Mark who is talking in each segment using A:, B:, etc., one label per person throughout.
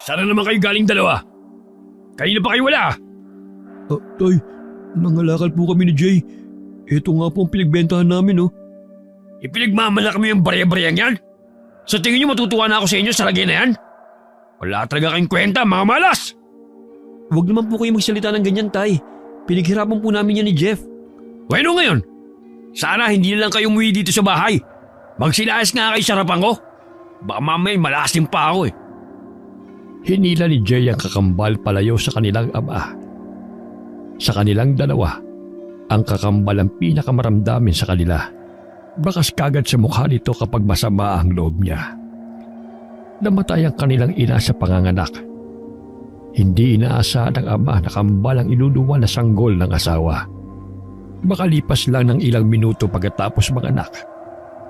A: Saan na naman kayo galing dalawa? Kanina pa kayo wala.
B: Tay, nangalakal po kami ni Jay. Ito nga po ang pinagbentahan namin, oh.
A: Ipinagmamalak kami yung barya-baryang yan? Sa tingin niyo matutuwa na ako sa inyo sa lagay na yan? Wala talaga kayong kwenta, mga malas!
B: Huwag naman po kayo magsalita ng ganyan, Tay. Pinaghirapan po namin yan ni Jeff.
A: Bueno ngayon, sana hindi na lang kayo umuwi dito sa bahay. Magsilayas nga kayo sa harapan ko. Baka mamaya malasim pa ako eh.
C: Hinila ni Jay ang kakambal palayo sa kanilang ama. Sa kanilang dalawa, ang kakambal ang pinakamaramdamin sa kanila. Bakas kagad sa mukha nito kapag masama ang loob niya. Namatay ang kanilang ina sa panganganak. Hindi inaasahan ng ama na kambal ang iluluwa na sanggol ng asawa. Makalipas lang ng ilang minuto pagkatapos manganak,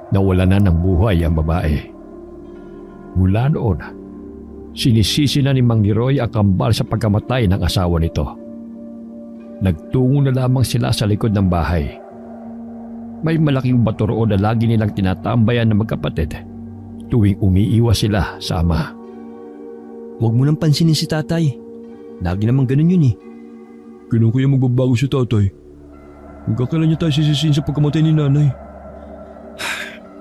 C: nawala na ng buhay ang babae. Mula noon, sinisisi na ni Mang Leroy ang kambal sa pagkamatay ng asawa nito. Nagtungo na lamang sila sa likod ng bahay. May malaking bato roon na lagi nilang tinatambayan ng magkapatid tuwing umiiwas sila sa ama.
B: Huwag mo nang pansinin si tatay. Lagi namang ganun yun eh. Ganun kaya magbabago si tatay? Huwag kailan niya tayo sisisiin sa pagkamatay ni nanay.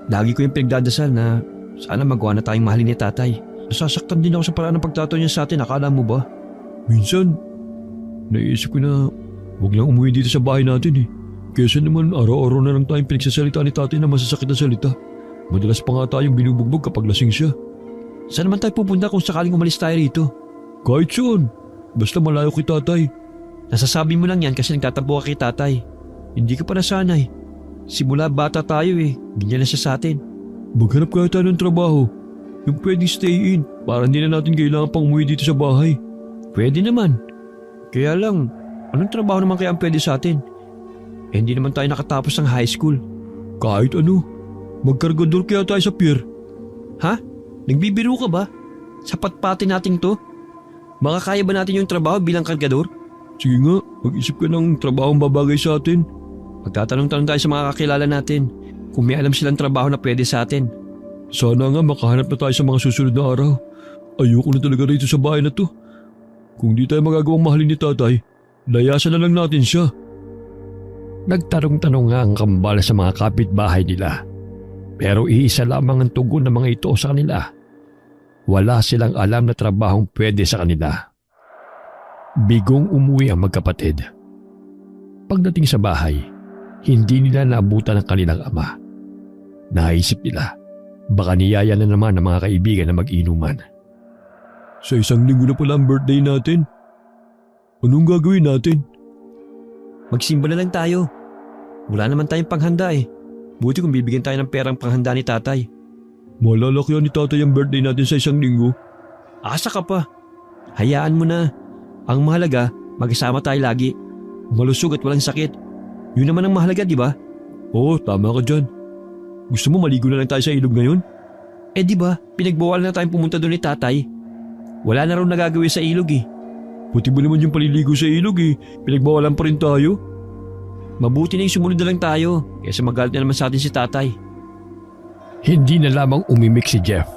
B: Lagi ko yung pinagdadasal na sana magawa na tayong mahalin ni tatay. Nasasaktan din ako sa paraan ng pagtataw niya sa atin, akala mo ba? Minsan, naisip ko na huwag lang umuwi dito sa bahay natin eh. Kesa naman araw-araw na lang tayong pinagsasalita ni tatay na masasakit na salita. Madalas pa nga tayong binubugbog kapag lasing siya. Saan naman tayo pupunta kung sakaling umalis tayo rito? Kahit saan. Basta malayo kay tatay. Nasasabi mo lang yan kasi nagtatampo ka kay tatay. Hindi ka pa nasanay. Simula bata tayo eh. Ganyan na siya sa atin. Maghanap kaya tayo ng trabaho. Yung pwedeng stay in para hindi na natin kailangan pang umuwi dito sa bahay. Pwede naman. Kaya lang, anong trabaho naman kaya ang pwede sa atin? Eh hindi naman tayo nakatapos ng high school. Kahit ano. Magkargador kaya tayo sa pier. Ha? Nagbibiro ka ba? Sapat pati nating to? Makakaya ba natin yung trabaho bilang kargador? Sige nga, mag-isip ka ng trabaho ang babagay sa atin. Magtatanong-tanong tayo sa mga kakilala natin kung may alam silang trabaho na pwede sa atin. Sana nga makahanap na tayo sa mga susunod na araw. Ayoko na talaga rito sa bahay na to. Kung di tayo magagawang mahalin ni tatay, layasan na lang natin siya.
C: Nagtanong-tanong nga ang kambal sa mga kapitbahay nila. Pero iisa lamang ang tugon ng mga ito sa kanila. Wala silang alam na trabahong pwede sa kanila. Bigong umuwi ang magkapatid. Pagdating sa bahay, hindi nila naabutan ang kanilang ama. Naisip nila, baka niyaya na naman ng mga kaibigan na mag-inuman.
B: Sa isang linggo na pala ang birthday natin. Anong gagawin natin? Magsimba na lang tayo. Wala naman tayong panghanda eh. Buti kung bibigyan tayo ng perang panghanda ni tatay. Malalakyan ni tatay ang birthday natin sa isang linggo. Asa ka pa. Hayaan mo na. Ang mahalaga, magkasama tayo lagi. Malusog at walang sakit. Yun naman ang mahalaga, di ba? Oo, tama ka dyan. Gusto mo maligo na lang tayo sa ilog ngayon? Eh di ba, pinagbawal na tayong pumunta doon ni tatay. Wala na raw nagagawin sa ilog eh. Buti ba naman yung paliligo sa ilog eh. Pinagbawalan pa rin tayo. Mabuti na yung sumunod na lang tayo kaysa magalit na naman sa atin si tatay.
C: Hindi na lamang umimik si Jeff,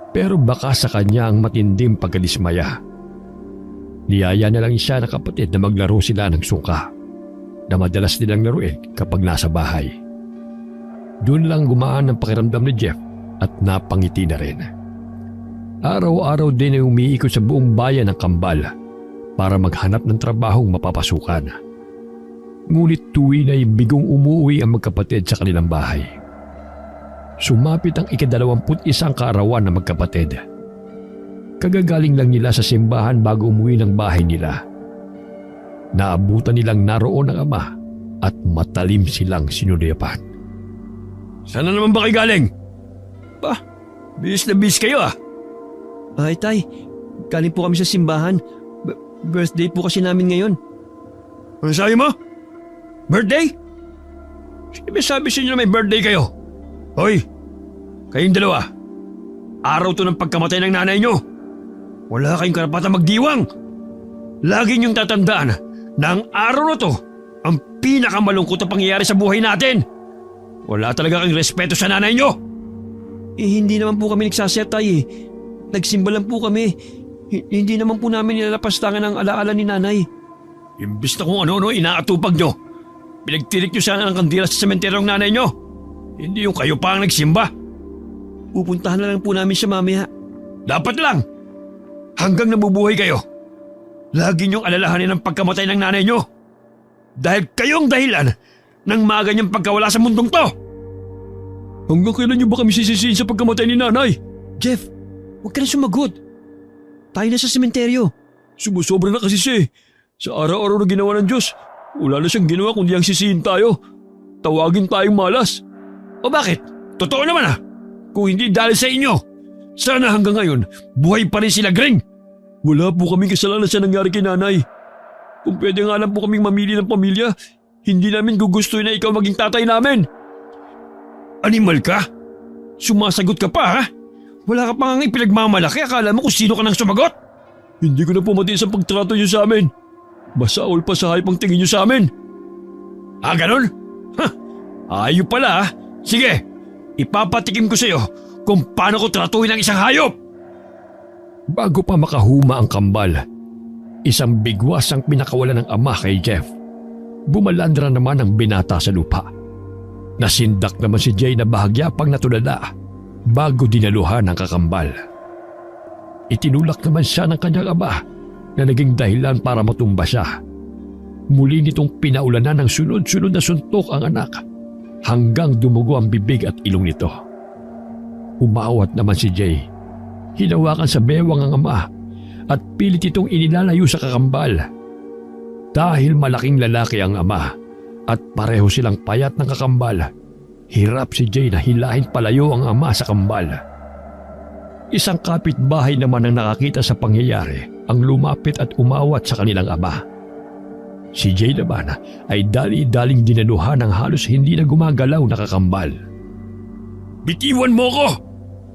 C: pero baka sa kanya ang matinding pagkadismaya. Niyaya na lang siya ng kapatid na maglaro sila ng suka na madalas nilang laruin kapag nasa bahay. Doon lang gumaan ang pakiramdam ni Jeff at napangiti na rin. Araw-araw din ay umiikot sa buong bayan ng kambal para maghanap ng trabahong mapapasukan. Ngunit tuwi na bigong umuwi ang magkapatid sa kanilang bahay. Sumapit ang ika-21 kaarawan ng magkapatid. Kagagaling lang nila sa simbahan bago umuwi ng bahay nila. Naabutan nilang naroon ang ama at matalim silang sinulipan.
A: Saan na naman ba kayo galing? Bis na bis kayo ah.
B: Ay tay, galing po kami sa simbahan. Birthday po kasi namin ngayon.
A: Ano sabi mo? Birthday? Sino ba sabi sa inyo na may birthday kayo? Hoy, kayong dalawa. Araw to ng pagkamatay ng nanay nyo. Wala kayong karapatan magdiwang. Lagi niyong tatandaan na ang araw na to ang pinakamalungkot na pangyayari sa buhay natin. Wala talaga kang respeto sa nanay nyo.
B: Eh hindi naman po kami nagsasaya tay eh. Nagsimba lang po kami. Hindi naman po namin nilalapastangan ang alaala ni nanay.
A: Imbis na kung ano-ano inaatupag nyo. Pinagtirik nyo sana ng kandila sa sementeryo ng nanay nyo. Hindi yung kayo pa ang nagsimba.
B: Pupuntahan na lang po namin siya mamaya.
A: Dapat lang. Hanggang nabubuhay kayo. Lagi niyong alalahanin ang pagkamatay ng nanay nyo. Dahil kayong dahilan ng mga ganyang pagkawala sa mundong to.
C: Hanggang kailan niyo ba kami sisisihin sa pagkamatay ni nanay?
B: Jeff, huwag ka na sumagot. Tayo na sa sementeryo.
C: Sumusobra na kasi siya eh. Sa araw-araw na ginawa ng Diyos, wala na siyang ginawa kundi ang sisihin tayo. Tawagin tayong malas.
A: O bakit? Totoo naman Kung hindi dahil sa inyo, sana hanggang ngayon buhay pa rin sila Gring.
C: Wala po kaming kasalanan sa nangyari kay nanay. Kung pwede nga lang po kaming mamili ng pamilya, hindi namin gugustuhin na ikaw maging tatay namin.
A: Animal ka? Sumasagot ka pa ha? Wala ka pa nga ipinagmamalaki, akala mo kung sino ka nang sumagot?
C: Hindi ko na pumatiis ang pagtrato niyo sa amin. Basaol pa sa hype ang tingin niyo sa amin.
A: Ganon? Ayop pala Sige, ipapatikim ko sa iyo kung paano ko tratuhin ang isang hayop.
C: Bago pa makahuma ang kambal, isang bigwas ang pinakawalan ng ama kay Jeff. Bumalandra naman ang binata sa lupa. Nasindak naman si Jay na bahagya pang natulala bago dinaluhan ng kakambal. Itinulak naman siya ng kanyang ama na naging dahilan para matumba siya. Muli nitong pinaulanan ng sunod-sunod na suntok ang anak hanggang dumugo ang bibig at ilong nito. Umawat naman si Jay. Hinawakan sa bewang ang ama at pilit itong inilalayo sa kakambal. Dahil malaking lalaki ang ama at pareho silang payat ng kakambal, hirap si Jay na hilahin palayo ang ama sa kambal. Isang kapitbahay naman ang nakakita sa pangyayari ang lumapit at umawat sa kanilang ama. Si Jay naman ay dali-daling dinaluhan ng halos hindi na gumagalaw na kakambal.
A: Bitiwan mo ko!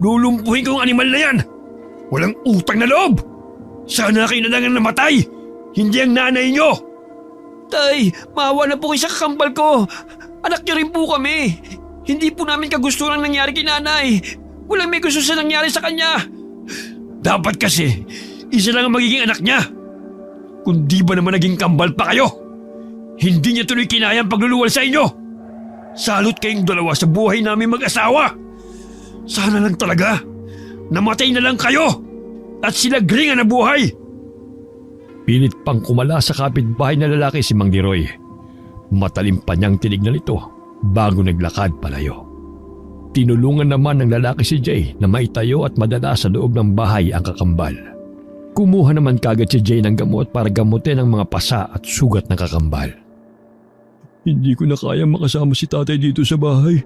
A: Lulumpuhin ko ang animal na yan! Walang utang na loob! Sana kayo na lang ang namatay! Hindi ang nanay nyo!
B: Tay, maawa na po kayo sa kakambal ko. Anak niyo rin po kami. Hindi po namin kagustuhan ang nangyari kay nanay. Walang may gusto sa nangyari sa kanya.
A: Dapat kasi, isa lang ang magiging anak niya. Kung di ba naman naging kambal pa kayo? Hindi niya tuloy kinaya ang pagluluwal sa inyo. Salot kayong dalawa sa buhay namin mag-asawa. Sana lang talaga, namatay na lang kayo at sila Gring ang nabuhay.
C: Pilit pang kumala sa kapitbahay na lalaki si Mang Leroy. Matalim pa niyang tinignan ito bago naglakad palayo. Tinulungan naman ng lalaki si Jay na maitayo at madala sa loob ng bahay ang kakambal. Kumuha naman kagad si Jay ng gamot para gamutin ang mga pasa at sugat ng kakambal. Hindi ko na kaya makasama si tatay dito sa bahay.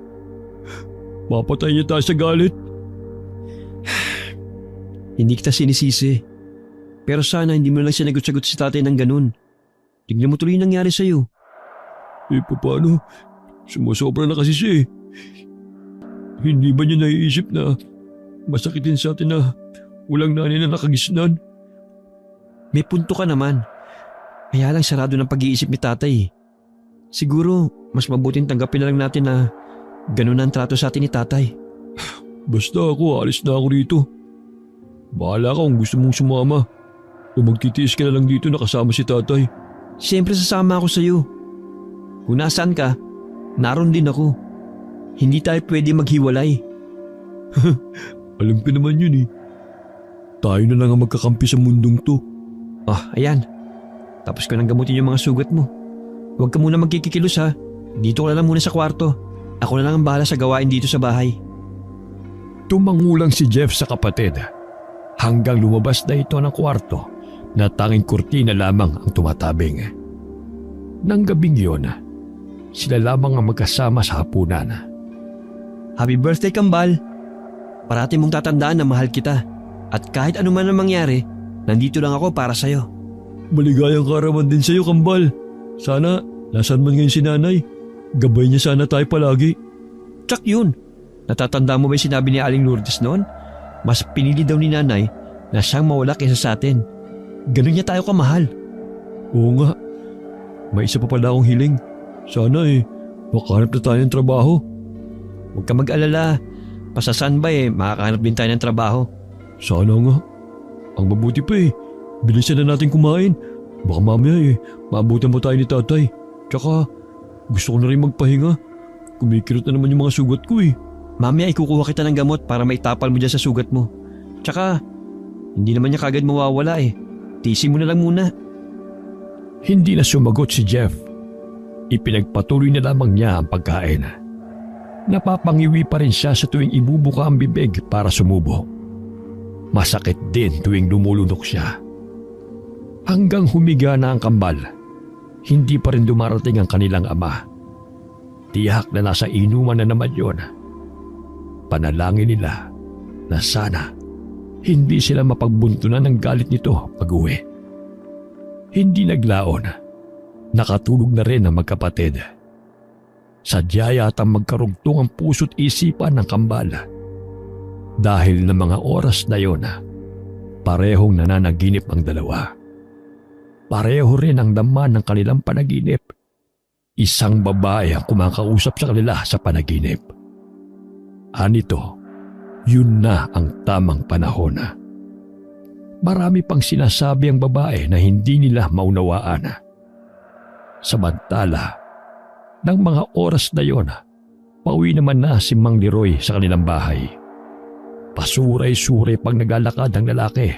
C: Mapatay niya tayo sa galit.
B: Hindi kita sinisisi. Pero sana hindi mo lang sinagot-sagot si tatay ng ganun. Tignan mo tuloy yung nangyari sa'yo.
C: Paano? Sumusobra na kasi siya eh. Hindi ba niya naiisip na masakitin sa atin na walang nanay na nakagisnan?
B: May punto ka naman. Kaya lang sarado ng pag-iisip ni tatay. Siguro, mas mabuting tanggapin na lang natin na ganun ang trato sa atin ni tatay.
C: Basta ako, alis na ako rito. Bahala ka kung gusto mong sumama. O magtitiis ka na lang dito na kasama si tatay.
B: Siyempre sasama ako sa'yo. Kung nasaan ka, naroon din ako. Hindi tayo pwede maghiwalay.
C: Alam ko naman yun eh. Tayo na lang ang magkakampi sa mundong to.
B: Ayan. Tapos ko nang gamutin yung mga sugat mo. Huwag ka muna magkikikilos ha. Dito ka na lang muna sa kwarto. Ako na lang ang bahala sa gawain dito sa bahay.
C: Tumangulang si Jeff sa kapatid. Hanggang lumabas na ito ng kwarto na tanging kurtina lamang ang tumatabing. Nang gabing yun, sila lamang ang magkasama sa hapunan.
B: Happy birthday, Kambal! Parati mong tatandaan na mahal kita. At kahit ano man ang mangyari, nandito lang ako para sa'yo.
C: Maligayang karaman din sa'yo, Kambal. Sana, nasaan man ngayon si nanay? Gabay niya sana tayo palagi.
B: Tsak yun. Natatanda mo ba yung sinabi ni Aling Lourdes noon? Mas pinili daw ni nanay na siyang mawala kaysa sa atin. Ganun niya tayo kamahal.
C: Oo nga. May isa pa pala akong hiling. Sana makahanap na tayo ng trabaho.
B: Huwag ka mag-alala. Pasasan ba makakahanap din tayo ng trabaho.
C: Sana nga.
B: Ang mabuti pa bilisan na natin kumain. Baka mamaya maabutan mo tayo ni tatay. Tsaka gusto ko na rin magpahinga. Kumikirot na naman yung mga sugat ko
A: Mamaya ikukuha kita ng gamot para maitapal mo dyan sa sugat mo. Tsaka, hindi naman niya kagad mawawala Tisi mo na lang muna.
C: Hindi na sumagot si Jeff. Ipinagpatuloy na lamang niya ang pagkain. Napapangiwi pa rin siya sa tuwing ibubuka ang bibig para sumubo. Masakit din tuwing lumulunok siya. Hanggang humiga na ang kambal, hindi pa rin dumarating ang kanilang ama. Tiyak na nasa inuman na naman yon. Panalangin nila na sana hindi sila mapagbuntunan ng galit nito pag-uwi. Hindi naglaon. Nakatulog na rin ang magkapatid. Sadya yatang magkarugtong ang puso't isipan ng kambal. Dahil ng mga oras na yon, parehong nananaginip ang dalawa. Pareho rin ang laman ng kanilang panaginip. Isang babae ang kumakausap sa kanila sa panaginip. Anito, yun na ang tamang panahon. Marami pang sinasabi ang babae na hindi nila maunawaan. Samantala, ng mga oras na yon, pauwi naman na si Mang Leroy sa kanilang bahay. Pasuray-suray pang naglalakad ang lalaki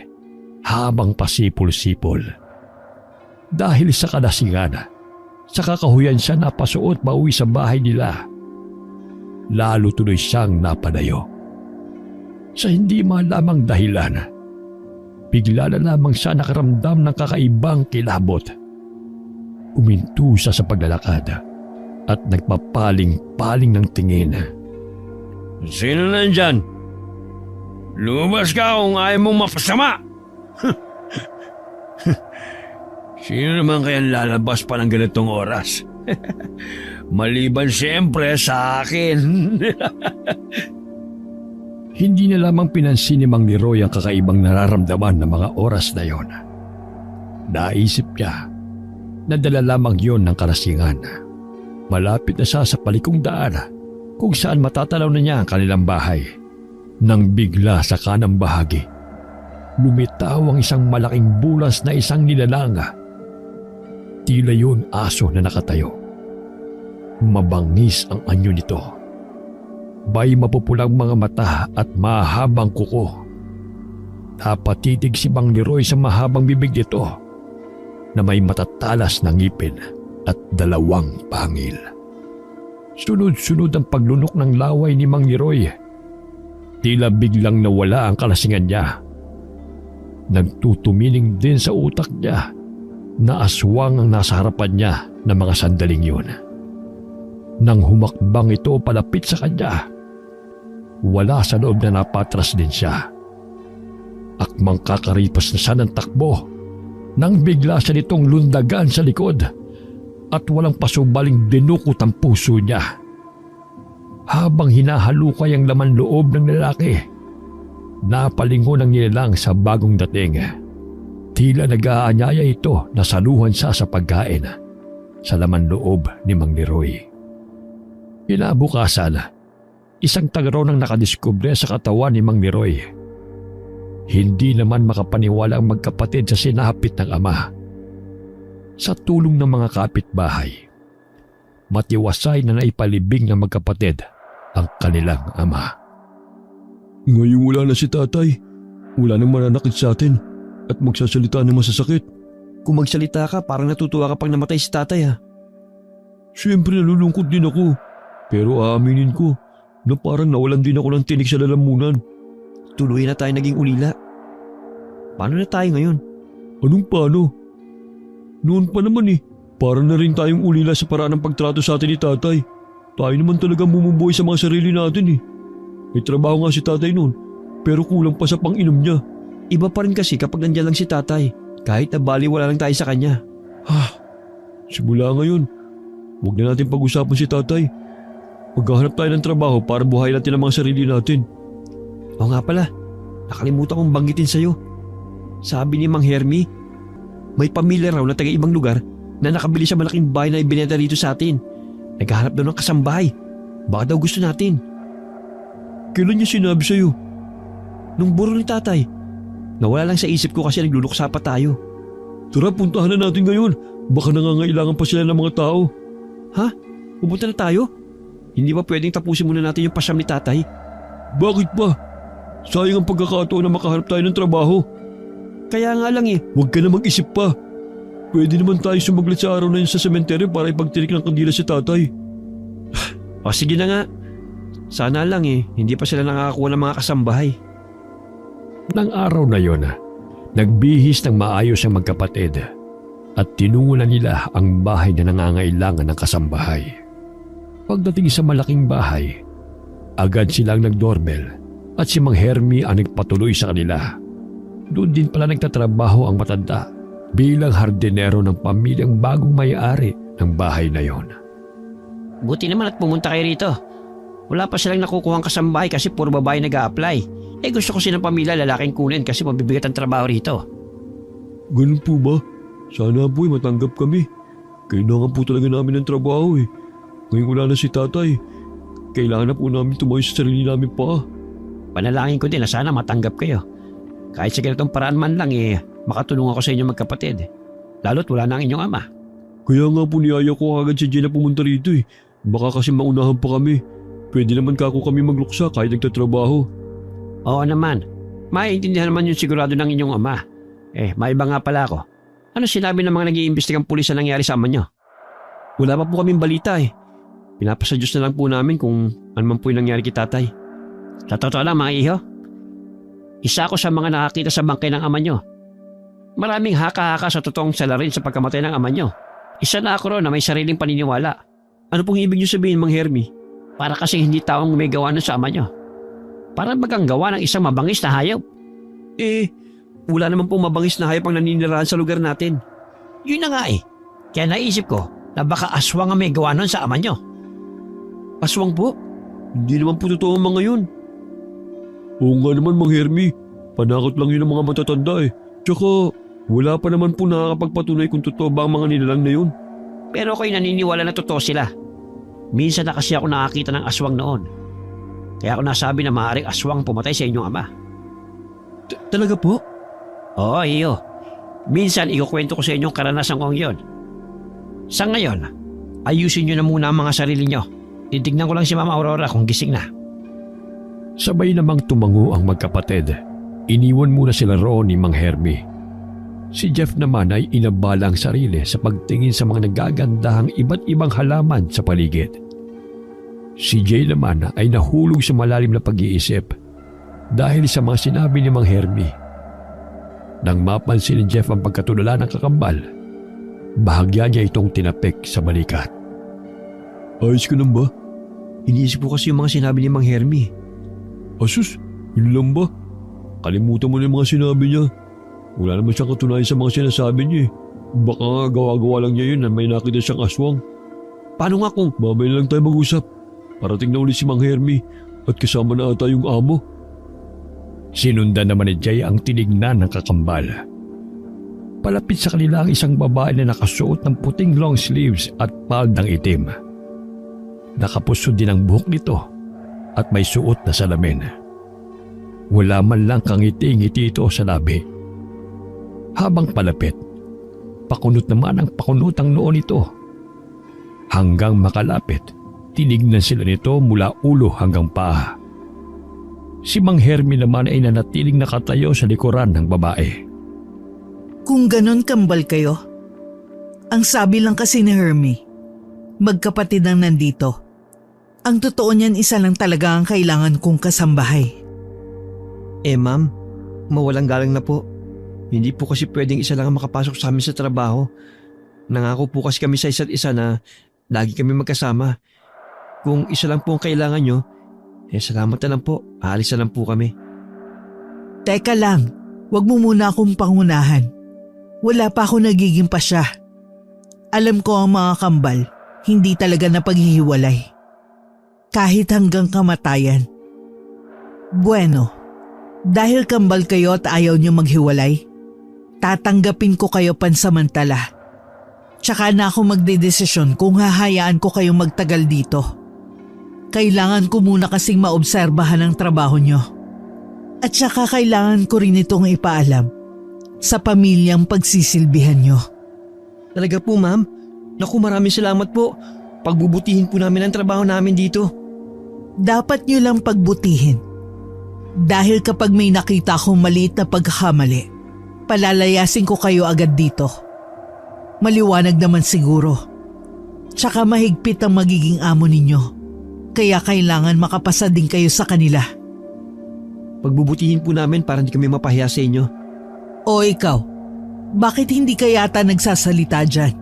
C: habang pasipol-sipol. Dahil sa kalasingan, sa kakahuyan siya napasuot pauwi sa bahay nila. Lalo tuloy siyang napadayo. Sa hindi malamang dahilan, bigla na lamang siya nakaramdam ng kakaibang kilabot. Uminto siya sa paglalakad at nagpapaling-paling ng tingin.
A: Sino nandyan? Lumabas ka kung ayaw mong mapasama! Sino naman kayang lalabas pa ng ganitong oras? Maliban siyempre sa akin.
C: Hindi na lamang pinansin ni Mang Leroy ang kakaibang nararamdaman ng mga oras na yon. Naisip niya na dala lamang yon ng kalasingan. Malapit na siya sa palikong daan kung saan matatalaw na niya ang kanilang bahay. Nang bigla sa kanang bahagi, lumitaw ang isang malaking bulas na isang nilalang. Tila yun aso na nakatayo. Mabangis ang anyo nito. May mapupulang mga mata at mahabang kuko. Napatitig si Mang Leroy sa mahabang bibig nito na may matatalas na ngipin at 2 pangil. Sunod-sunod ang paglunok ng laway ni Mang Leroy. Tila biglang nawala ang kalasingan niya. Nagtutumiling din sa utak niya na aswang ang nasa harapan niya ng mga sandaling yun. Nang humakbang ito palapit sa kanya, wala sa loob na napatras din siya. Akmang kakaripas na siya ng takbo nang bigla siya nitong lundagan sa likod at walang pasubaling dinukot ang puso niya. Habang hinahalukay ang laman loob ng lalaki, napalingon ang nilalang sa bagong dating. Tila nag-aanyaya ito na saluhan siya sa pagkain sa laman loob ni Mang Leroy. Kinabukasan, isang tagaraw nang nakadiskubre sa katawan ni Mang Leroy. Hindi naman makapaniwala ang magkapatid sa sinapit ng ama. Sa tulong ng mga kapitbahay, matiwasay na naipalibing ng magkapatid ang kanilang ama.
B: Ngayong wala na si tatay, wala nang mananakit sa atin at magsasalita ng masasakit.
A: Kung magsalita ka, parang natutuwa ka pang namatay si tatay
B: Siyempre nalulungkot din ako, pero aaminin ko na parang nawalan din ako ng tinik sa lalamunan.
A: Tuloy na tayo naging ulila. Paano na tayo ngayon?
B: Anong paano? Noon pa naman parang na rin tayong ulila sa paraan ng pagtrato sa atin ni tatay. Tayo naman talaga bumubuhay sa mga sarili natin May trabaho nga si tatay noon, pero kulang pa sa pang-inom niya.
A: Iba pa rin kasi kapag nandiyan lang si tatay, kahit na baliwala lang tayo sa kanya.
B: Simula ngayon, huwag na natin pag-usapan si tatay. Maghahanap tayo ng trabaho para buhayin natin ang mga sarili natin.
A: Oo nga pala, nakalimutan kong banggitin sa'yo. Sabi ni Mang Hermie, may pamilya raw na taga-ibang lugar na nakabili sa malaking bahay na ibinenta dito sa atin. Naghahanap daw ng kasambahay. Baka daw gusto natin.
B: Kailan niya sinabi sa'yo?
A: Nung buro ni tatay.
B: Nawala lang sa isip ko kasi nagluluksa pa tayo.
C: Tara, puntahan na natin ngayon. Baka nangangailangan pa sila ng mga tao.
B: Ha? Pupunta na tayo? Hindi ba pwedeng tapusin muna natin yung pasyam ni tatay?
C: Bakit ba? Sayang ang pagkakataon na makahanap tayo ng trabaho.
B: Kaya nga lang eh.
C: Huwag ka na mag-isip pa. Pwede naman tayo sumaglit sa araw na yun sa sementeryo para ipagtirik ng kandila si tatay.
B: O sige na nga. Sana lang eh, hindi pa sila nakakakuha ng mga kasambahay.
C: Nang araw na yon, nagbihis ng maayos ang magkapatid at tinungulan nila ang bahay na nangangailangan ng kasambahay. Pagdating sa malaking bahay, agad silang nag-doorbell at si Mang Hermie ang nagpatuloy sa kanila. Doon din pala nagtatrabaho ang matanda bilang hardinero ng pamilyang bagong may-ari ng bahay na yon.
D: Buti naman at pumunta kayo rito. Wala pa silang nakukuhang kasambahay kasi puro babae nag-a-apply. Gusto ko silang pamilya lalaking kunin kasi mabibigat ang trabaho rito.
C: Ganun po ba? Sana po matanggap kami. Kailangan po talaga namin ng trabaho eh. Ngayon wala na si tatay. Kailangan na po namin tumayo sa sarili namin pa.
D: Panalangin ko din na sana matanggap kayo. Kahit sa ganitong paraan man lang makatulong ako sa inyo magkapatid. Lalo't wala na ang inyong ama.
C: Kaya nga po niyaya ko agad si Jenna pumunta rito eh. Baka kasi maunahan pa kami. Pwede naman kako kami magluksa kahit nagtatrabaho.
D: Oo naman. Maiintindihan naman yung sigurado ng inyong ama. Maiba nga pala ako. Ano sinabi ng mga nag-iimbestigang pulis na nangyari sa ama nyo?
B: Wala pa po kaming balita eh. Pinapasa Diyos na lang po namin kung ano man po yung nangyari kay tatay.
D: Sa totoo lang mga iho, isa ako sa mga nakakita sa bangkay ng ama nyo. Maraming haka-haka sa totoong salarin sa pagkamatay ng ama nyo. Isa na ako ron na may sariling paniniwala.
B: Ano pong ibig niyo sabihin, Mang Hermie?
D: Para kasi hindi taong may gawa nun sa ama nyo. Para bagang gawa ng isang mabangis na hayop.
B: Wala naman pong mabangis na hayop ang naninirahan sa lugar natin.
D: Yun na nga eh. Kaya naisip ko na baka aswang ang may gawa nun sa ama nyo.
B: Aswang po? Hindi naman po totoo ang mga yun.
C: Oo nga naman Mang Hermie. Panakot lang yun ng mga matatanda eh. Tsaka wala pa naman po nakakapagpatunay kung totoo ba ang mga nilalang na yun.
D: Pero ako'y naniniwala na totoo sila. Minsan na kasi ako nakakita ng aswang noon. Kaya ako nasabi na maaaring aswang pumatay sa inyong ama.
B: Talaga po?
D: Oo, iyo. Minsan ikukwento ko sa inyong karanasan kong yon. Sa ngayon, ayusin nyo na muna ang mga sarili nyo. Titignan ko lang si Mama Aurora kung gising na.
C: Sabay namang tumango ang magkapatid. Iniwan muna sila roon ni Mang Hermie. Si Jeff naman ay inabala ang sarili sa pagtingin sa mga nagagandahang iba't ibang halaman sa paligid. Si Jay naman ay nahulog sa malalim na pag-iisip dahil sa mga sinabi ni Mang Hermie. Nang mapansin ni Jeff ang pagkatulala ng kakambal, bahagya niya itong tinapik sa balikat. Ayos ka lang ba?
B: Iniisip ko kasi yung mga sinabi ni Mang Hermie.
C: Asus, yun lang ba? Kalimutan mo na yung mga sinabi niya. Wala naman siyang katunayan sa mga sinasabi niya eh. Baka nga gawa-gawa lang niya yun na may nakita siyang aswang.
B: Paano nga kung
C: Mamaya na lang tayo mag-usap. Parating na ulit si Mang Hermie at kasama na ata yung amo. Sinundan naman ni Jay ang tinignan ng kakambal. Palapit sa kanila ang isang babae na nakasuot ng puting long sleeves at paldang itim. Nakapusod din ang buhok nito at may suot na salamin. Wala man lang kangiti-ngiti ito sa labi. Habang palapit, pakunot naman ang pakunot ang noo nito. Hanggang makalapit, tinignan sila nito mula ulo hanggang paa. Si Mang Hermie naman ay nanatiling nakatayo sa likuran ng babae.
E: Kung ganon kambal kayo, ang sabi lang kasi ni Hermie, magkapatid ang nandito. Ang totoo niyan isa lang talaga ang kailangan kong kasambahay.
B: Ma'am, mawalang galang na po. Hindi po kasi pwedeng isa lang ang makapasok sa amin sa trabaho. Nangako po kasi kami sa isa't isa na lagi kami magkasama. Kung isa lang po ang kailangan nyo, salamat na lang po. Aalis na lang po kami.
E: Teka lang, wag mo muna akong pangunahan. Wala pa ako nagiging pasya. Alam ko ang mga kambal, hindi talaga na paghihiwalay. Kahit hanggang kamatayan. Bueno, dahil kambal kayo at ayaw niyo maghiwalay, tatanggapin ko kayo pansamantala. Tsaka na ako magdedesisyon kung hahayaan ko kayong magtagal dito. Kailangan ko muna kasing maobserbahan ang trabaho nyo. At saka kailangan ko rin itong ipaalam sa pamilyang pagsisilbihan nyo.
B: Talaga po, ma'am? Naku, maraming salamat po. Pagbubutihin po namin ang trabaho namin dito.
E: Dapat nyo lang pagbutihin. Dahil kapag may nakita akong maliit na pagkakamali, palalayasin ko kayo agad dito. Maliwanag naman siguro. Tsaka mahigpit ang magiging amo ninyo. Kaya kailangan makapasa din kayo sa kanila.
B: Pagbubutihin po namin para hindi kami mapahiya sa inyo.
E: O ikaw, bakit hindi ka yata nagsasalita dyan?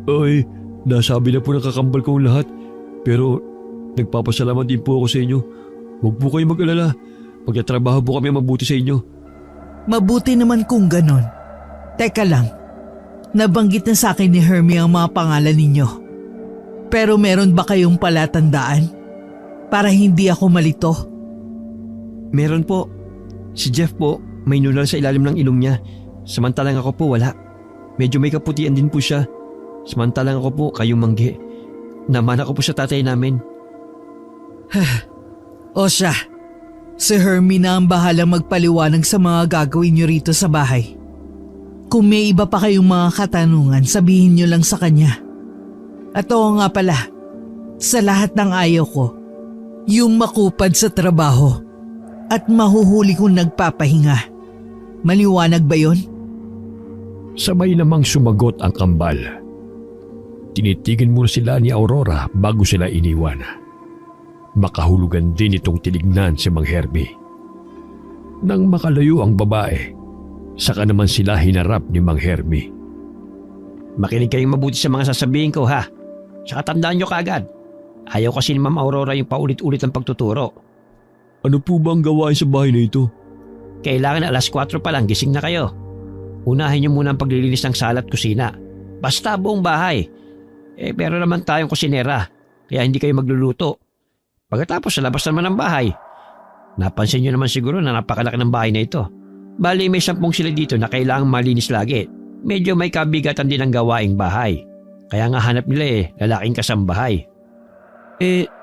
C: Ay, nasabi na po ng kakambal kong lahat. Pero nagpapasalamat din po ako sa inyo. Huwag po kayo mag-alala. Pagtatrabaho po kami mabuti sa inyo.
E: Mabuti naman kung ganon. Teka lang, nabanggit na sa akin ni Hermie ang mga pangalan ninyo. Pero meron ba kayong palatandaan? Para hindi ako malito?
B: Meron po. Si Jeff po, may nunal sa ilalim ng ilong niya. Samantalang ako po wala. Medyo may kaputian din po siya. Samantalang ako po kayong manggi. Namana ko po sa tatay namin.
E: O siya, si Hermie na ang bahala magpaliwanag sa mga gagawin nyo rito sa bahay. Kung may iba pa kayong mga katanungan, sabihin nyo lang sa kanya. At oo nga pala, sa lahat ng ayaw ko, yung makupad sa trabaho at mahuhuli kong nagpapahinga. Maliwanag ba yon?
C: Sabay namang sumagot ang kambal. Tinitigan muna sila ni Aurora bago sila iniwan. Makahulugan din itong tinignan si Mang Herbie. Nang makalayo ang babae, saka naman sila hinarap ni Mang Herbie.
D: Makinig kayong mabuti sa mga sasabihin ko ha. Tsaka tandaan nyo kaagad. Ayaw kasi ni Ma'am Aurora yung paulit-ulit ang pagtuturo.
C: Ano po ba ang gawain sa bahay na ito?
D: Kailangan 4:00 pa lang gising na kayo. Unahin nyo muna ang paglilinis ng sala at kusina. Basta buong bahay. Pero naman tayong kusinera, kaya hindi kayo magluluto. Pagkatapos sa labas naman ng bahay. Napansin nyo naman siguro na napakalaki ng bahay na ito. Bali may 10 sila dito na kailangang malinis lagi. Medyo may kabigatan din ang gawaing bahay. Kaya nga hanap nila lalaking kasambahay.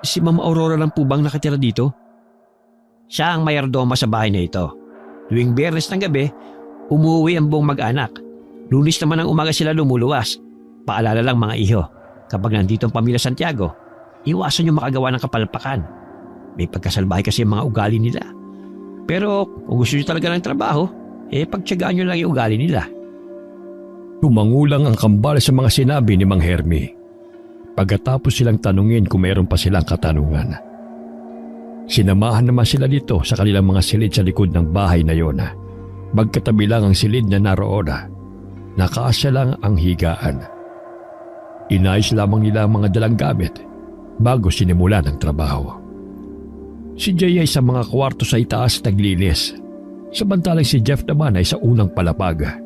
B: Si Ma'am Aurora lang po bang nakatira dito?
D: Siya ang mayordoma sa bahay na ito. Tuwing Biyernes ng gabi, umuwi ang buong mag-anak. Lunes naman ang umaga sila lumuluwas. Paalala lang mga iho, kapag nandito ang pamilya Santiago, iwasan nyo makagawa ng kapalpakan. May pagkasalbahay kasi ang mga ugali nila. Pero kung gusto nyo talaga ng trabaho, pagtiyagaan nyo lang yung ugali nila.
C: Tumangulang ang kambal sa mga sinabi ni Mang Hermie. Pagkatapos silang tanungin kung mayroon pa silang katanungan. Sinamahan naman sila dito sa kanilang mga silid sa likod ng bahay na yon. Magkatabi lang ang silid na naroon. Nakaasya lang ang higaan. Inayos lamang nila ang mga dalang gamit bago sinimulan ang trabaho. Si Jay ay sa mga kwarto sa itaas naglinis, samantalang si Jeff naman ay sa unang palapag.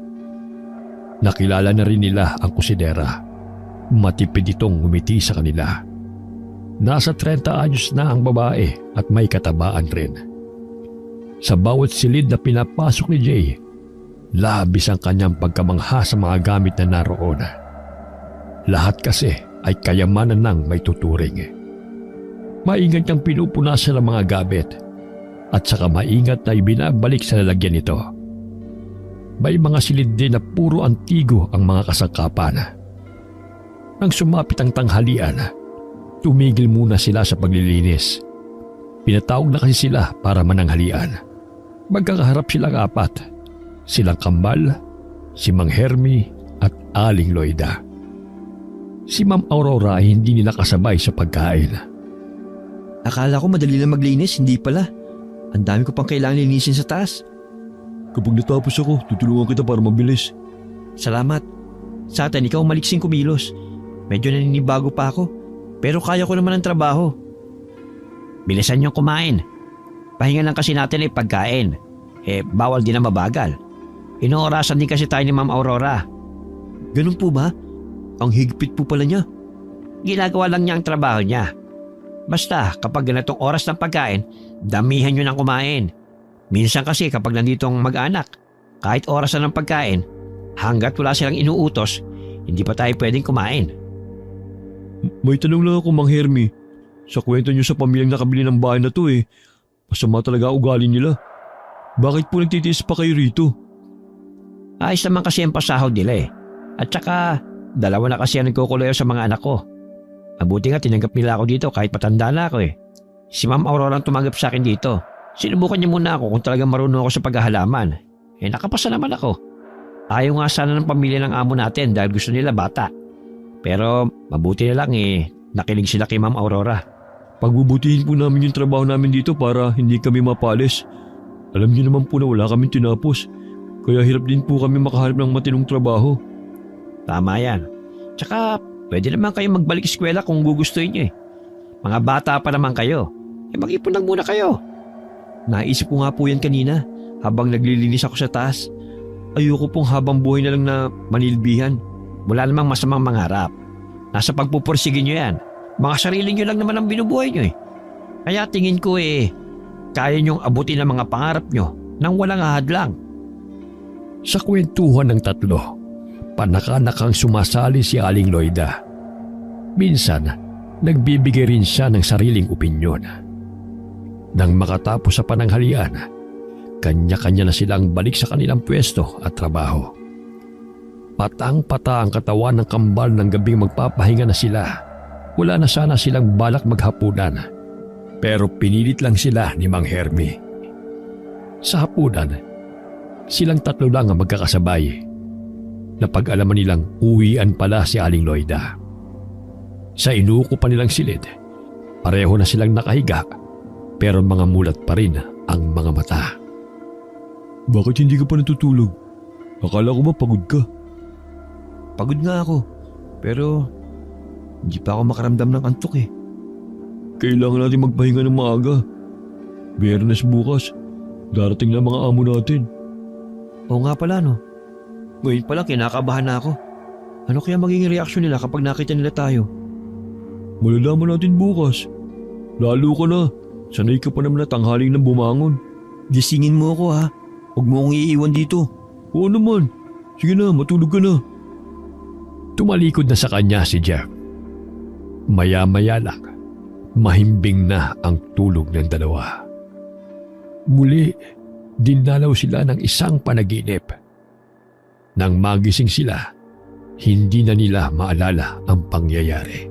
C: Nakilala na rin nila ang kusinera. Matipid itong ngumiti sa kanila. Nasa 30 anyos na ang babae at may katabaan rin. Sa bawat silid na pinapasok ni Jay, labis ang kanyang pagkamangha sa mga gamit na naroon. Lahat kasi ay kayamanan ng may tuturing. Maingat niyang pinupunasan ang mga gamit at saka maingat na ibinabalik sa lalagyan nito. May mga silid din na puro antigo ang mga kasangkapan. Nang sumapit ang tanghalian, tumigil muna sila sa paglilinis. Pinatawag na kasi sila para mananghalian. Magkakaharap silang 4. Silang kambal, si Mang Hermie at Aling Loida. Si Ma'am Aurora ay hindi nila kasabay sa pagkain.
B: Akala ko madali lang maglinis, hindi pala. Ang dami ko pang kailangan linisin sa taas.
C: Kapag natapos ako, tutulungan kita para mabilis.
B: Salamat. Sa atin, ikaw maliksing kumilos. Medyo naninibago pa ako, pero kaya ko naman ang trabaho.
D: Bilisan nyo kumain. Pahinga lang kasi natin ay pagkain. Bawal din na mabagal. Inoorasan din kasi tayo ni Ma'am Aurora.
B: Ganun po ba? Ang higpit po pala niya.
D: Ginagawa lang niya ang trabaho niya. Basta kapag ganitong oras ng pagkain, damihan nyo ng kumain. Minsan kasi kapag nandito ang mag-anak, kahit oras na ng pagkain, hanggat wala silang inuutos, hindi pa tayo pwedeng kumain.
C: May tanong lang ako, Mang Hermie. Sa kwento niyo sa pamilyang nakabili ng bahay na to masama talaga ugali nila.
B: Bakit po nagtitiis pa kayo rito?
D: Ayos naman kasi ang pasahod nila eh. At saka, dalawa na kasi ang nagkukuloyo sa mga anak ko. Mabuti nga tinanggap nila ako dito kahit matanda na ako eh. Si Ma'am Aurora ang tumanggap sa akin dito. Sinubukan niya muna ako kung talagang marunong ako sa paghahalaman. Nakapasa naman ako. Ayaw nga sana ng pamilya ng amo natin dahil gusto nila bata. Pero mabuti na lang nakinig sila kay Ma'am Aurora.
B: Pagbubutihin po namin yung trabaho namin dito para hindi kami mapalis. Alam niyo naman po na wala kaming tinapos. Kaya hirap din po kami makahanap ng matinong trabaho.
D: Tama yan. Tsaka pwede naman kayo magbalik eskwela kung gugustuhin nyo eh. Mga bata pa naman kayo. Mag-ipon lang muna kayo.
B: Naisip ko nga po yan kanina habang naglilinis ako sa taas. Ayoko pong habang buhay na lang na manilbihan.
D: Wala namang masamang mangarap. Nasa pagpupursigin nyo yan. Mga sarili nyo lang naman ang binubuhay nyo eh. Kaya tingin ko kaya nyong abutin ang mga pangarap nyo nang walang hadlang.
C: Sa kwentuhan ng tatlo, panakanakang sumasali si Aling Loida. Minsan, nagbibigay rin siya ng sariling opinyon. Nang makatapos sa pananghalian, kanya-kanya na silang balik sa kanilang pwesto at trabaho. Patang-pata ang katawan ng kambal ng gabing magpapahinga na sila. Wala na sana silang balak maghapunan, pero pinilit lang sila ni Mang Hermi. Sa hapunan, silang tatlo lang ang magkakasabay. Napag-alaman nilang uwian pala si Aling Loida. Sa inuuko pa nilang silid, pareho na silang nakahiga, pero mga mulat pa rin ang mga mata.
B: Bakit hindi ka pa natutulog? Akala ko ba pagod ka?
A: Pagod nga ako, pero hindi pa ako makaramdam ng antok eh.
B: Kailangan natin magpahinga ng maaga. Biyernes bukas, darating na mga amo natin.
A: Oo nga pala no. Ngayon pa lang kinakabahan na ako. Ano kaya magiging reaksyon nila kapag nakita nila tayo?
B: Malalaman natin bukas. Lalo ka na. Sanay ka pa naman na tanghaling nang bumangon.
A: Gisingin mo ako ha. Huwag mo akong iiwan dito.
B: Oo naman. Sige na, matulog ka na.
C: Tumalikod na sa kanya si Jeff. Maya-maya lang, mahimbing na ang tulog ng dalawa. Muli, dinalaw sila ng isang panaginip. Nang magising sila, hindi na nila maalala ang pangyayari.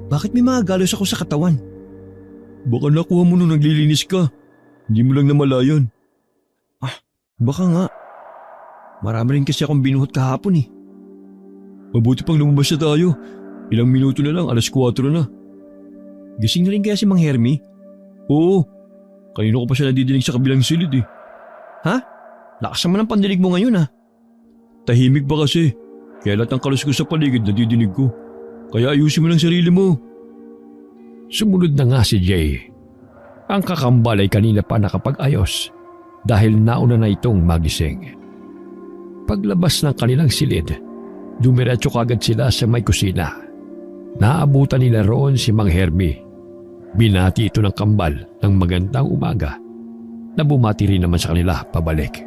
A: Bakit may mga galos ako sa katawan?
B: Baka nakuha mo nung naglilinis ka. Hindi mo lang namalayan.
A: Baka nga. Marami rin kasi akong binuhot kahapon eh.
B: Mabuti pang lumabas na tayo. Ilang minuto na lang, 4:00 na.
A: Gising na rin kaya si Mang Hermi?
B: Oo. Kanino ko pa siya nadidinig sa kabilang silid eh.
A: Lakas naman ang pandinig mo ngayon ha.
B: Tahimik ba kasi? Kaya lahat ng kalos ko sa paligid nadidinig ko. Kaya ayusin mo lang sarili mo.
C: Sumunod na nga si Jay. Ang kakambal ay kanina pa nakapag-ayos dahil nauna na itong magising. Paglabas ng kanilang silid, dumiretso kagad sila sa may kusina. Naabutan nila roon si Mang Hermi. Binati ito ng kambal ng magandang umaga na bumati rin naman sa kanila pabalik.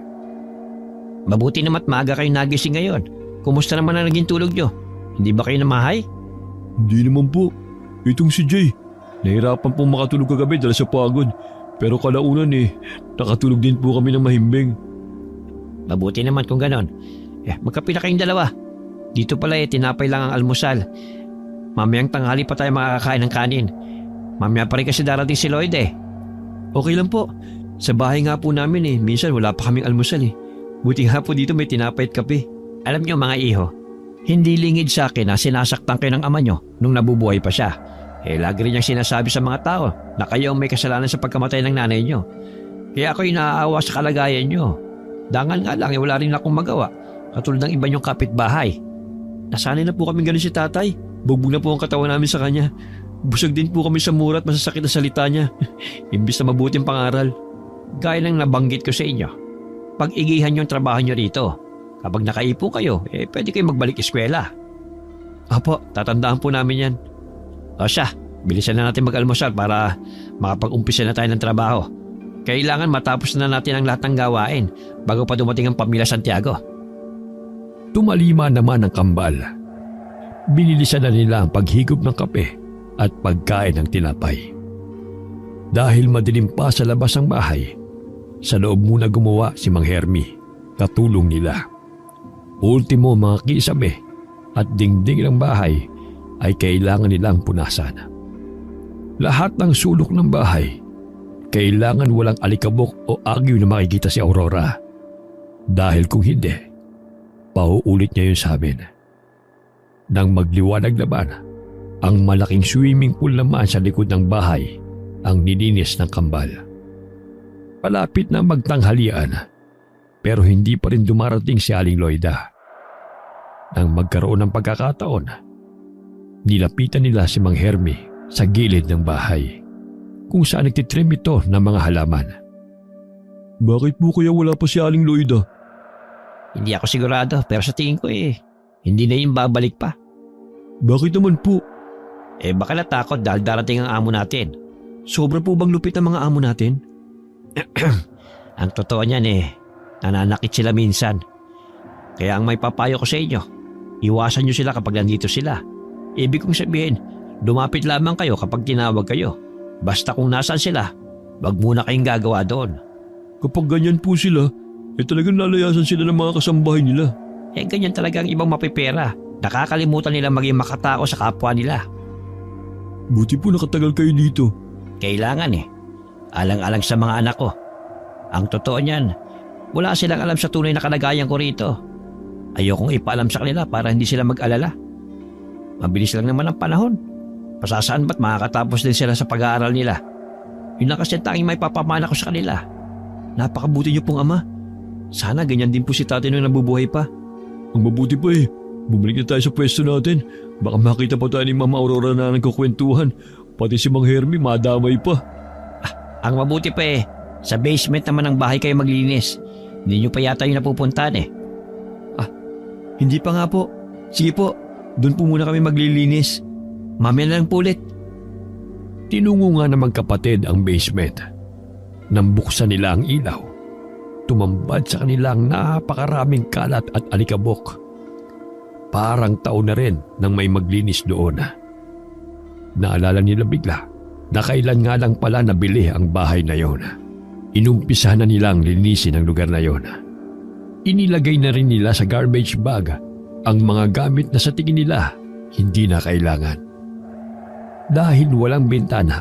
D: Mabuti naman at maaga kayo nagising ngayon. Kumusta naman ang naging tulog nyo? Hindi ba kayo namahay?
B: Hindi naman po. Itong si Jay. Nahirapan pong makatulog kagabi dahil sa pagod. Pero kalaunan nakatulog din po kami ng mahimbing.
D: Mabuti naman kung ganon. Magkape na kayong dalawa. Dito pala tinapay lang ang almusal. Mamayang tanghali pa tayo makakakain ng kanin. Mamaya pa rin kasi darating si Lloyd
A: Okay lang po. Sa bahay nga po namin minsan wala pa kaming almusal Buti nga po dito may tinapay at kape.
D: Alam nyo mga iho, hindi lingid sa akin na sinasaktan kayo ng ama nyo nung nabubuhay pa siya. Lagi rin niyang sinasabi sa mga tao na kayo ang may kasalanan sa pagkamatay ng nanay nyo. Kaya ako'y naaawa sa kalagayan nyo. Dangal nga lang wala rin akong magawa. Katulad ng iba nyong kapitbahay.
A: Nasanay na po kami ganun si tatay. Bugbog na po ang katawan namin sa kanya. Busog din po kami sa mura at masasakit na salita niya. Imbis na mabuting pangaral.
D: Gaya ng nabanggit ko sa inyo, pag-igihan yung trabaho nyo rito. Kapag nakaipo kayo, pwede kayo magbalik eskwela.
A: Apo, tatandaan po namin yan.
D: O siya, bilisan na natin mag-almusal para makapag-umpisa na tayo ng trabaho. Kailangan matapos na natin ang lahat ng gawain bago pa dumating ang pamilya Santiago.
C: Tumalima naman ang kambal. Binilisan na nila ang paghigop ng kape at pagkain ng tinapay. Dahil madilim pa sa labas ng bahay, Sa loob muna gumawa si Mang Hermi, katulong nila. Ultimo mga kisame at dingding ng bahay ay kailangan nilang punasan. Lahat ng sulok ng bahay, kailangan walang alikabok o agyo na makikita si Aurora. Dahil kung hindi, pauulit niya yun sa amin. Nang magliwanag naman, ang malaking swimming pool naman sa likod ng bahay ang nilinis ng kambal. Palapit na magtanghalian, pero hindi pa rin dumarating si Aling Loida. Nang magkaroon ng pagkakataon, nilapitan nila si Mang Hermi sa gilid ng bahay, kung saan nagtitrim ito ng mga halaman.
B: Bakit po kaya wala pa si Aling Loida?
D: Hindi ako sigurado pero sa tingin ko hindi na yung babalik pa.
B: Bakit naman po?
D: Baka natakot dahil darating ang amo natin.
B: Sobra po bang lupit ang mga amo natin?
D: Ang totoo niyan nananakit sila minsan. Kaya ang may papayo ko sa inyo, iwasan nyo sila kapag nandito sila. Ibig kong sabihin, lumapit lamang kayo kapag tinawag kayo. Basta kung nasaan sila, wag muna kayong gagawa doon.
B: Kapag ganyan po sila, talagang lalayasan sila ng mga kasambahay nila.
D: Ganyan talaga ang ibang mapipera. Nakakalimutan nila maging makatao sa kapwa nila.
B: Buti po nakatagal kayo dito.
D: Kailangan alang-alang sa mga anak ko. Ang totoo niyan, wala silang alam sa tunay na kalagayan ko rito. Ayokong ipaalam sa kanila para hindi sila mag-alala. Mabilis lang naman ang panahon. Pasasaan ba't makakatapos din sila sa pag-aaral nila? Yun lang kasi ang tanging may papamana ko sa kanila.
B: Napakabuti niyo pong ama. Sana ganyan din po si tatay nung nabubuhay pa. Ang mabuti pa bumalik na tayo sa pwesto natin. Baka makita pa tayo ni Mama Aurora na nagkukwentuhan. Pati si Mang Hermi madamay pa.
D: Ang mabuti pa sa basement naman ng bahay kayo maglinis. Hindi nyo pa yata yung napupuntahan
B: Hindi pa nga po. Sige po, doon po muna kami maglilinis. Mamaya na lang po ulit.
C: Tinungo nga ng magkapatid ang basement. Nang buksan nila ang ilaw, tumambad sa kanila ang napakaraming kalat at alikabok. Parang taon na rin nang may maglinis doon. Naalala nila bigla na kailan nga lang pala nabili ang bahay na yon. Inumpisa na nilang linisin ang lugar na yon. Inilagay na rin nila sa garbage bag ang mga gamit na sa tingin nila hindi na kailangan. Dahil walang bintana,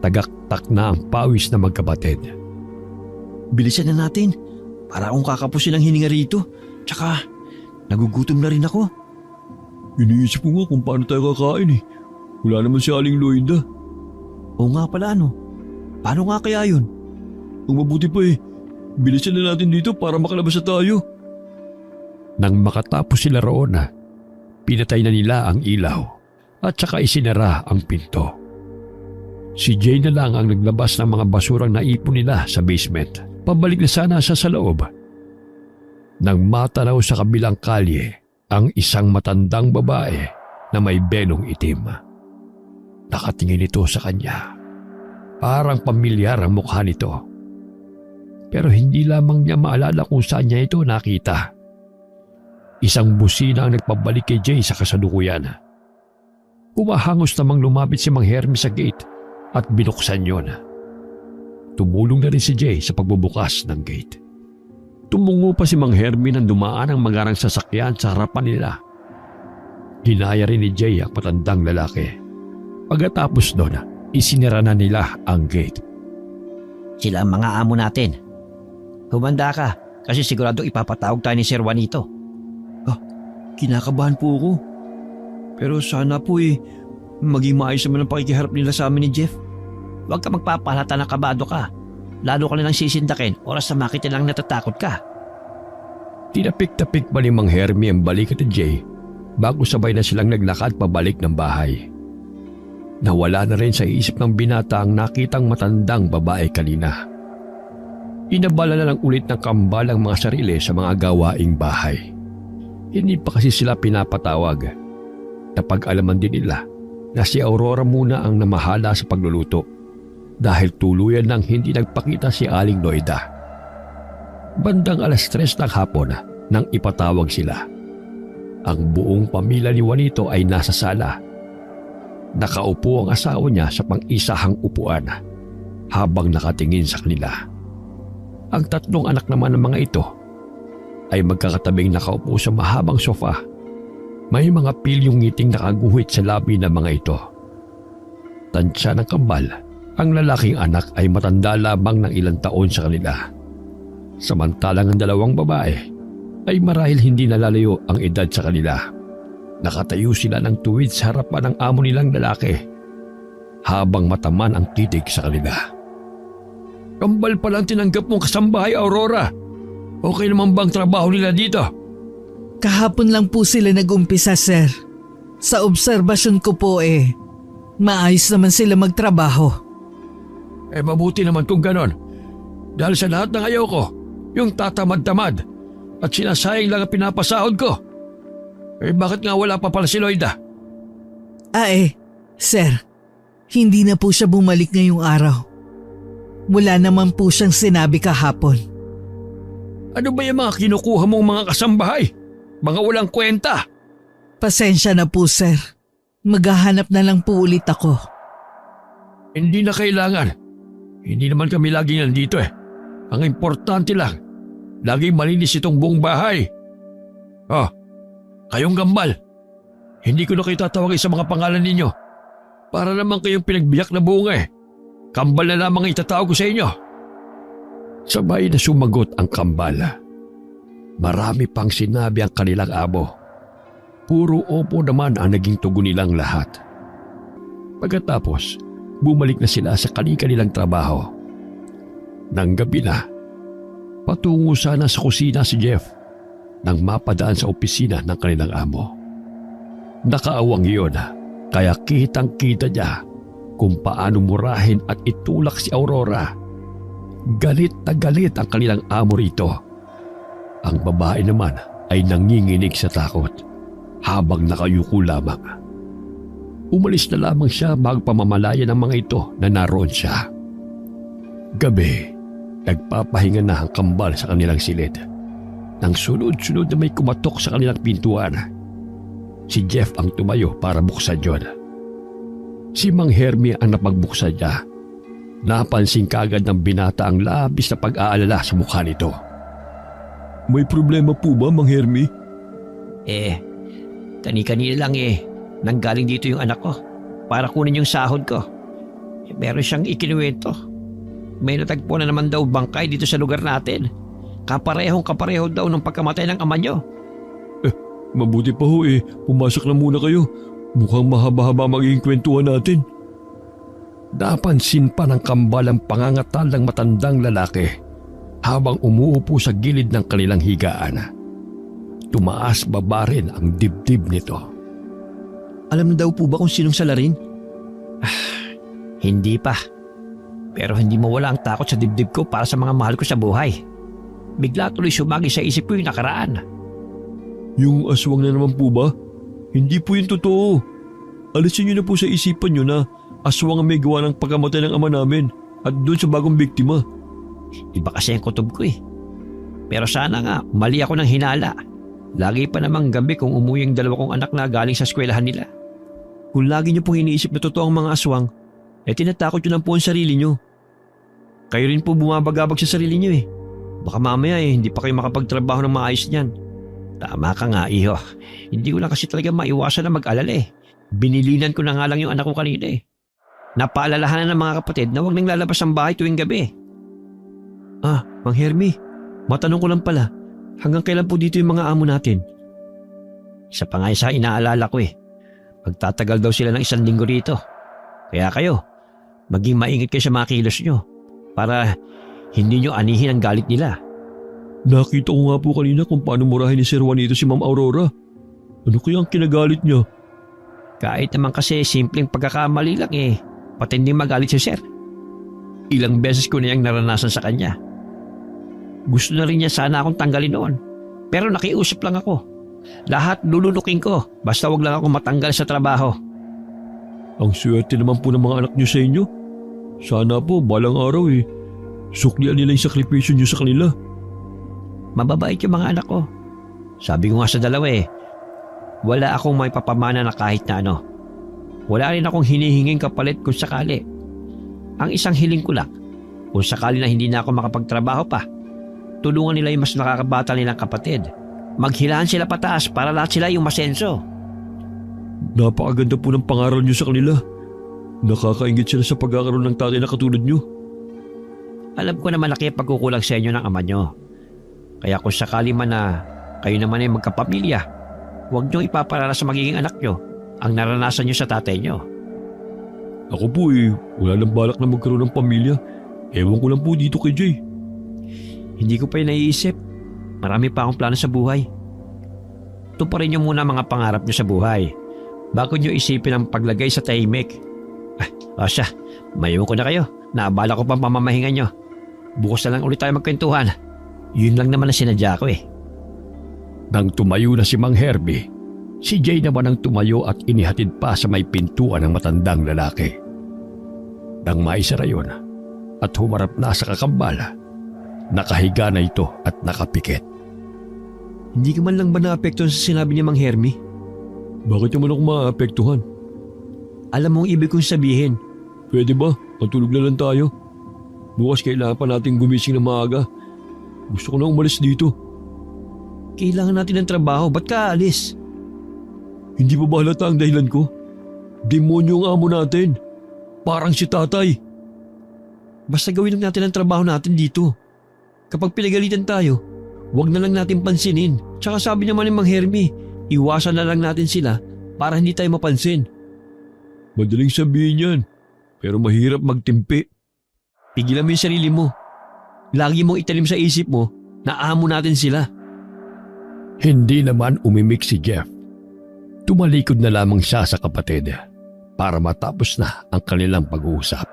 C: tagaktak na ang pawis na magkapatid.
B: Bilisan na natin. Para akong kakapusin ang hininga rito. Tsaka, nagugutom na rin ako. Iniisip ko nga kung paano tayo kakain Wala naman si Aling Loida. Oo nga pala Paano nga kaya yun? Ang mabuti pa bilisan na natin dito para makalabas na tayo.
C: Nang makatapos sila roon, pinatay na nila ang ilaw at saka isinara ang pinto. Si Jay na lang ang naglabas ng mga basurang naipon nila sa basement. Pabalik na sana sa loob. Nang matanaw sa kabilang kalye ang isang matandang babae na may belong itim. Nakatingin ito sa kanya. Parang pamilyar ang mukha nito. Pero hindi lamang niya maalala kung saan niya ito nakita. Isang busina ang nagpabalik kay Jay sa kasalukuyan. Humahangos namang lumapit si Mang Hermi sa gate at binuksan yon. Tumulong na rin si Jay sa pagbubukas ng gate. Tumungo pa si Mang Hermi nang dumaan ang magarang sasakyan sa harapan nila. Ginaya rin ni Jay ang matandang lalaki. Pagkatapos doon, isinara na nila ang gate.
D: Sila ang mga amo natin. Humanda ka kasi sigurado ipapatawag tayo ni Sir Juanito.
B: Kinakabahan po ako. Pero sana po maging maayos naman ang pakikiharap nila sa amin ni Jeff.
D: Huwag ka magpapalata na kabado ka. Lalo ka nilang sisindakin oras na makita lang natatakot ka.
C: Tinapik-tapik pa ni Mang Hermi ang balikat ni Jay bago sabay na silang naglakad pabalik ng bahay. Nawala na rin sa isip ng binata ang nakitang matandang babae kanina. Inabala na lang ulit ng kambal ang mga sarili sa mga gawaing bahay. Hindi pa kasi sila pinapatawag. Napag-alaman din nila na si Aurora muna ang namahala sa pagluluto dahil tuluyan nang hindi nagpakita si Aling Loida. Bandang 3:00 ng hapon nang ipatawag sila. Ang buong pamilya ni Juanito ay nasa sala. Nakaupo ang asawa niya sa pang-isahang upuan habang nakatingin sa kanila. Ang tatlong anak naman ng mga ito ay magkakatabing nakaupo sa mahabang sofa. May mga pilyong ngiting nakaguhit sa labi ng mga ito. Tansya ng kambal, ang lalaking anak ay matanda lamang ng ilang taon sa kanila. Samantalang ang dalawang babae ay marahil hindi nalalayo ang edad sa kanila. Nakatayo sila ng tuwid sa harapan ng amo nilang lalaki habang mataman ang titig sa kanila. Kambal palang tinanggap mong kasambahay, Aurora. Okay naman bang trabaho nila dito?
E: Kahapon lang po sila nag-umpisa, sir. Sa obserbasyon ko po maayos naman sila magtrabaho.
C: Mabuti naman kung ganon. Dahil sa lahat ng ayaw ko, yung tatamad-tamad at sinasayang lang ang pinapasahod ko. Bakit nga wala pa pala si Loida?
E: Sir, hindi na po siya bumalik ngayong araw. Wala naman po siyang sinabi kahapon.
C: Ano ba yung mga kinukuha mong mga kasambahay? Mga walang kwenta.
E: Pasensya na po, sir. Maghahanap na lang po ulit ako.
C: Hindi na kailangan. Hindi naman kami laging nandito Ang importante lang, laging malinis itong buong bahay. Kayong gambal. Hindi ko na kayo tatawagin sa mga pangalan ninyo. Para naman kayong pinagbiyak na bunga Kambal na lamang ang itatawag ko sa inyo. Sabay na sumagot ang kambal. Marami pang sinabi ang kanilang amo. Puro opo naman ang naging tugon nilang lahat. Pagkatapos, bumalik na sila sa kanilang trabaho. Nang gabi na, patungo sana sa kusina si Jeff nang mapadaan sa opisina ng kanilang amo. Nakaawang iyon, kaya kitang-kita niya kung paano murahin at itulak si Aurora. Galit na galit ang kanilang amo rito. Ang babae naman ay nanginginig sa takot habang nakayuko lamang. Umalis na lamang siya bago pamamalaya ng mga ito na naroon siya. Gabi, nagpapahinga na ang kambal sa kanilang silid. Nang sunod-sunod na may kumatok sa kanilang pintuan, si Jeff ang tumayo para buksan yun. Si Mang Hermie ang napagbuksan niya. Napansin kagad ng binata ang labis na pag-aalala sa mukha nito.
B: May problema po ba, Mang Hermie?
D: Kani-kanina lang nanggaling dito yung anak ko para kunin yung sahod ko. Meron siyang ikinuwento. May natagpo na naman daw bangkay dito sa lugar natin. Kapareho daw ng pagkamatay ng ama niyo.
B: Mabuti pa ho pumasok na muna kayo. Mukhang mahaba-haba magiging kwentuhan natin.
C: Napansin pa ng kambal ang pangangatal ng matandang lalaki habang umuupo sa gilid ng kanilang higaan. Tumaas baba rin ang dibdib nito.
B: Alam na daw po ba kung sinong salarin?
D: Hindi pa. Pero hindi mawala ang takot sa dibdib ko para sa mga mahal ko sa buhay. Bigla tuloy sumagi sa isip ko yung nakaraan.
B: Yung aswang na naman po ba? Hindi po yung totoo. Alisin niyo na po sa isipan niyo na aswang ang may gawa ng pagkamatay ng ama namin at doon sa bagong biktima.
D: Iba kasi ang kutob ko Pero sana nga, mali ako ng hinala. Lagi pa namang gabi kung umuwi ang dalawa kong anak na galing sa eskwelahan nila.
B: Kung lagi niyo pong iniisip na totoo ang mga aswang, tinatakot niyo lang po ang sarili niyo. Kayo rin po bumabagabag sa sarili niyo Baka mamaya hindi pa kayo makapagtrabaho ng maayos niyan.
D: Tama ka nga, iho. Hindi ko lang kasi talaga maiwasan na mag-alala Binilinan ko na nga lang yung anak ko kanina Napaalalahanan ng mga kapatid na huwag nang lalabas ang bahay tuwing gabi.
B: Mang Hermie, matanong ko lang pala, hanggang kailan po dito yung mga amo natin?
D: Isa pa nga isa inaalala ko Magtatagal daw sila ng 1 linggo rito. Kaya kayo, maging maingat kayo sa mga kilos nyo para hindi nyo anihin ang galit nila.
B: Nakita ko nga po kanina kung paano murahin ni Sir Juanito si Ma'am Aurora. Ano kaya ang kinagalit niya?
D: Kahit naman kasi simpleng pagkakamali lang patinding magalit si Sir. Ilang beses ko na yung naranasan sa kanya. Gusto na rin niya sana akong tanggalin noon. Pero nakiusap lang ako. Lahat lulunukin ko basta wag lang ako matanggal sa trabaho.
B: Ang swerte naman po ng mga anak niyo sa inyo. Sana po balang araw suklian nila yung sakripisyo niyo sa kanila.
D: Mababait yung mga anak ko. Sabi ko nga sa dalawa wala akong may papamana na kahit na ano. Wala rin akong hinihinging kapalit kung sakali. Ang isang hiling ko lang, kung sakali na hindi na ako makapagtrabaho pa, tulungan nila yung mas nakakabata nilang kapatid. Maghilaan sila pataas para lahat sila yung masenso.
B: Napakaganda po ng pangaral niyo sa kanila. Nakakaingit sila sa pagkakaroon ng tatay na katulad niyo.
D: Alam ko na malaki ang pagkukulang sa inyo ng ama nyo. Kaya kung sakali man na kayo naman ay magkapamilya, huwag nyo ipaparala sa magiging anak nyo ang naranasan nyo sa tatay nyo.
B: Ako po wala nang balak na magkaroon ng pamilya. Ewan ko lang po dito kay Jay.
D: Hindi ko pa yun naiisip. Marami pa akong plano sa buhay. Tuparin nyo muna mga pangarap nyo sa buhay bago nyo isipin ang paglagay sa tahimik. Siya, mayo ko na kayo. Naabala ko pang pamamahingan nyo. Bukas na lang ulit tayo magkwentuhan. Yun lang naman ang sinadya ko
C: Nang tumayo na si Mang Herbie, si Jay naman ang tumayo at inihatid pa sa may pintuan ng matandang lalaki. Nang maisara yun at humarap na sa kakambal, nakahiga na ito at nakapikit.
B: Hindi ka man lang ba naapektuhan sa sinabi ni Mang Hermie? Bakit naman ako maapektuhan?
D: Alam mo ang ibig kong sabihin.
B: Pwede ba? Matulog na lang tayo. Bukas kailangan pa natin gumising na maaga. Gusto ko na umalis dito.
D: Kailangan natin ng trabaho. Ba't ka aalis?
B: Hindi ba halata ang dahilan ko? Demonyo ang amo natin. Parang si tatay.
D: Basta gawin lang natin ang trabaho natin dito. Kapag pinagalitan tayo, huwag na lang natin pansinin. Tsaka sabi naman ni Mang Hermie, iwasan na lang natin sila para hindi tayo mapansin.
B: Madaling sabihin yan, pero mahirap magtimpi.
D: Pigilan mo yung sarili mo. Lagi mong italim sa isip mo na amo natin sila.
C: Hindi naman umimik si Jeff. Tumalikod na lamang siya sa kapatid para matapos na ang kanilang pag-uusap.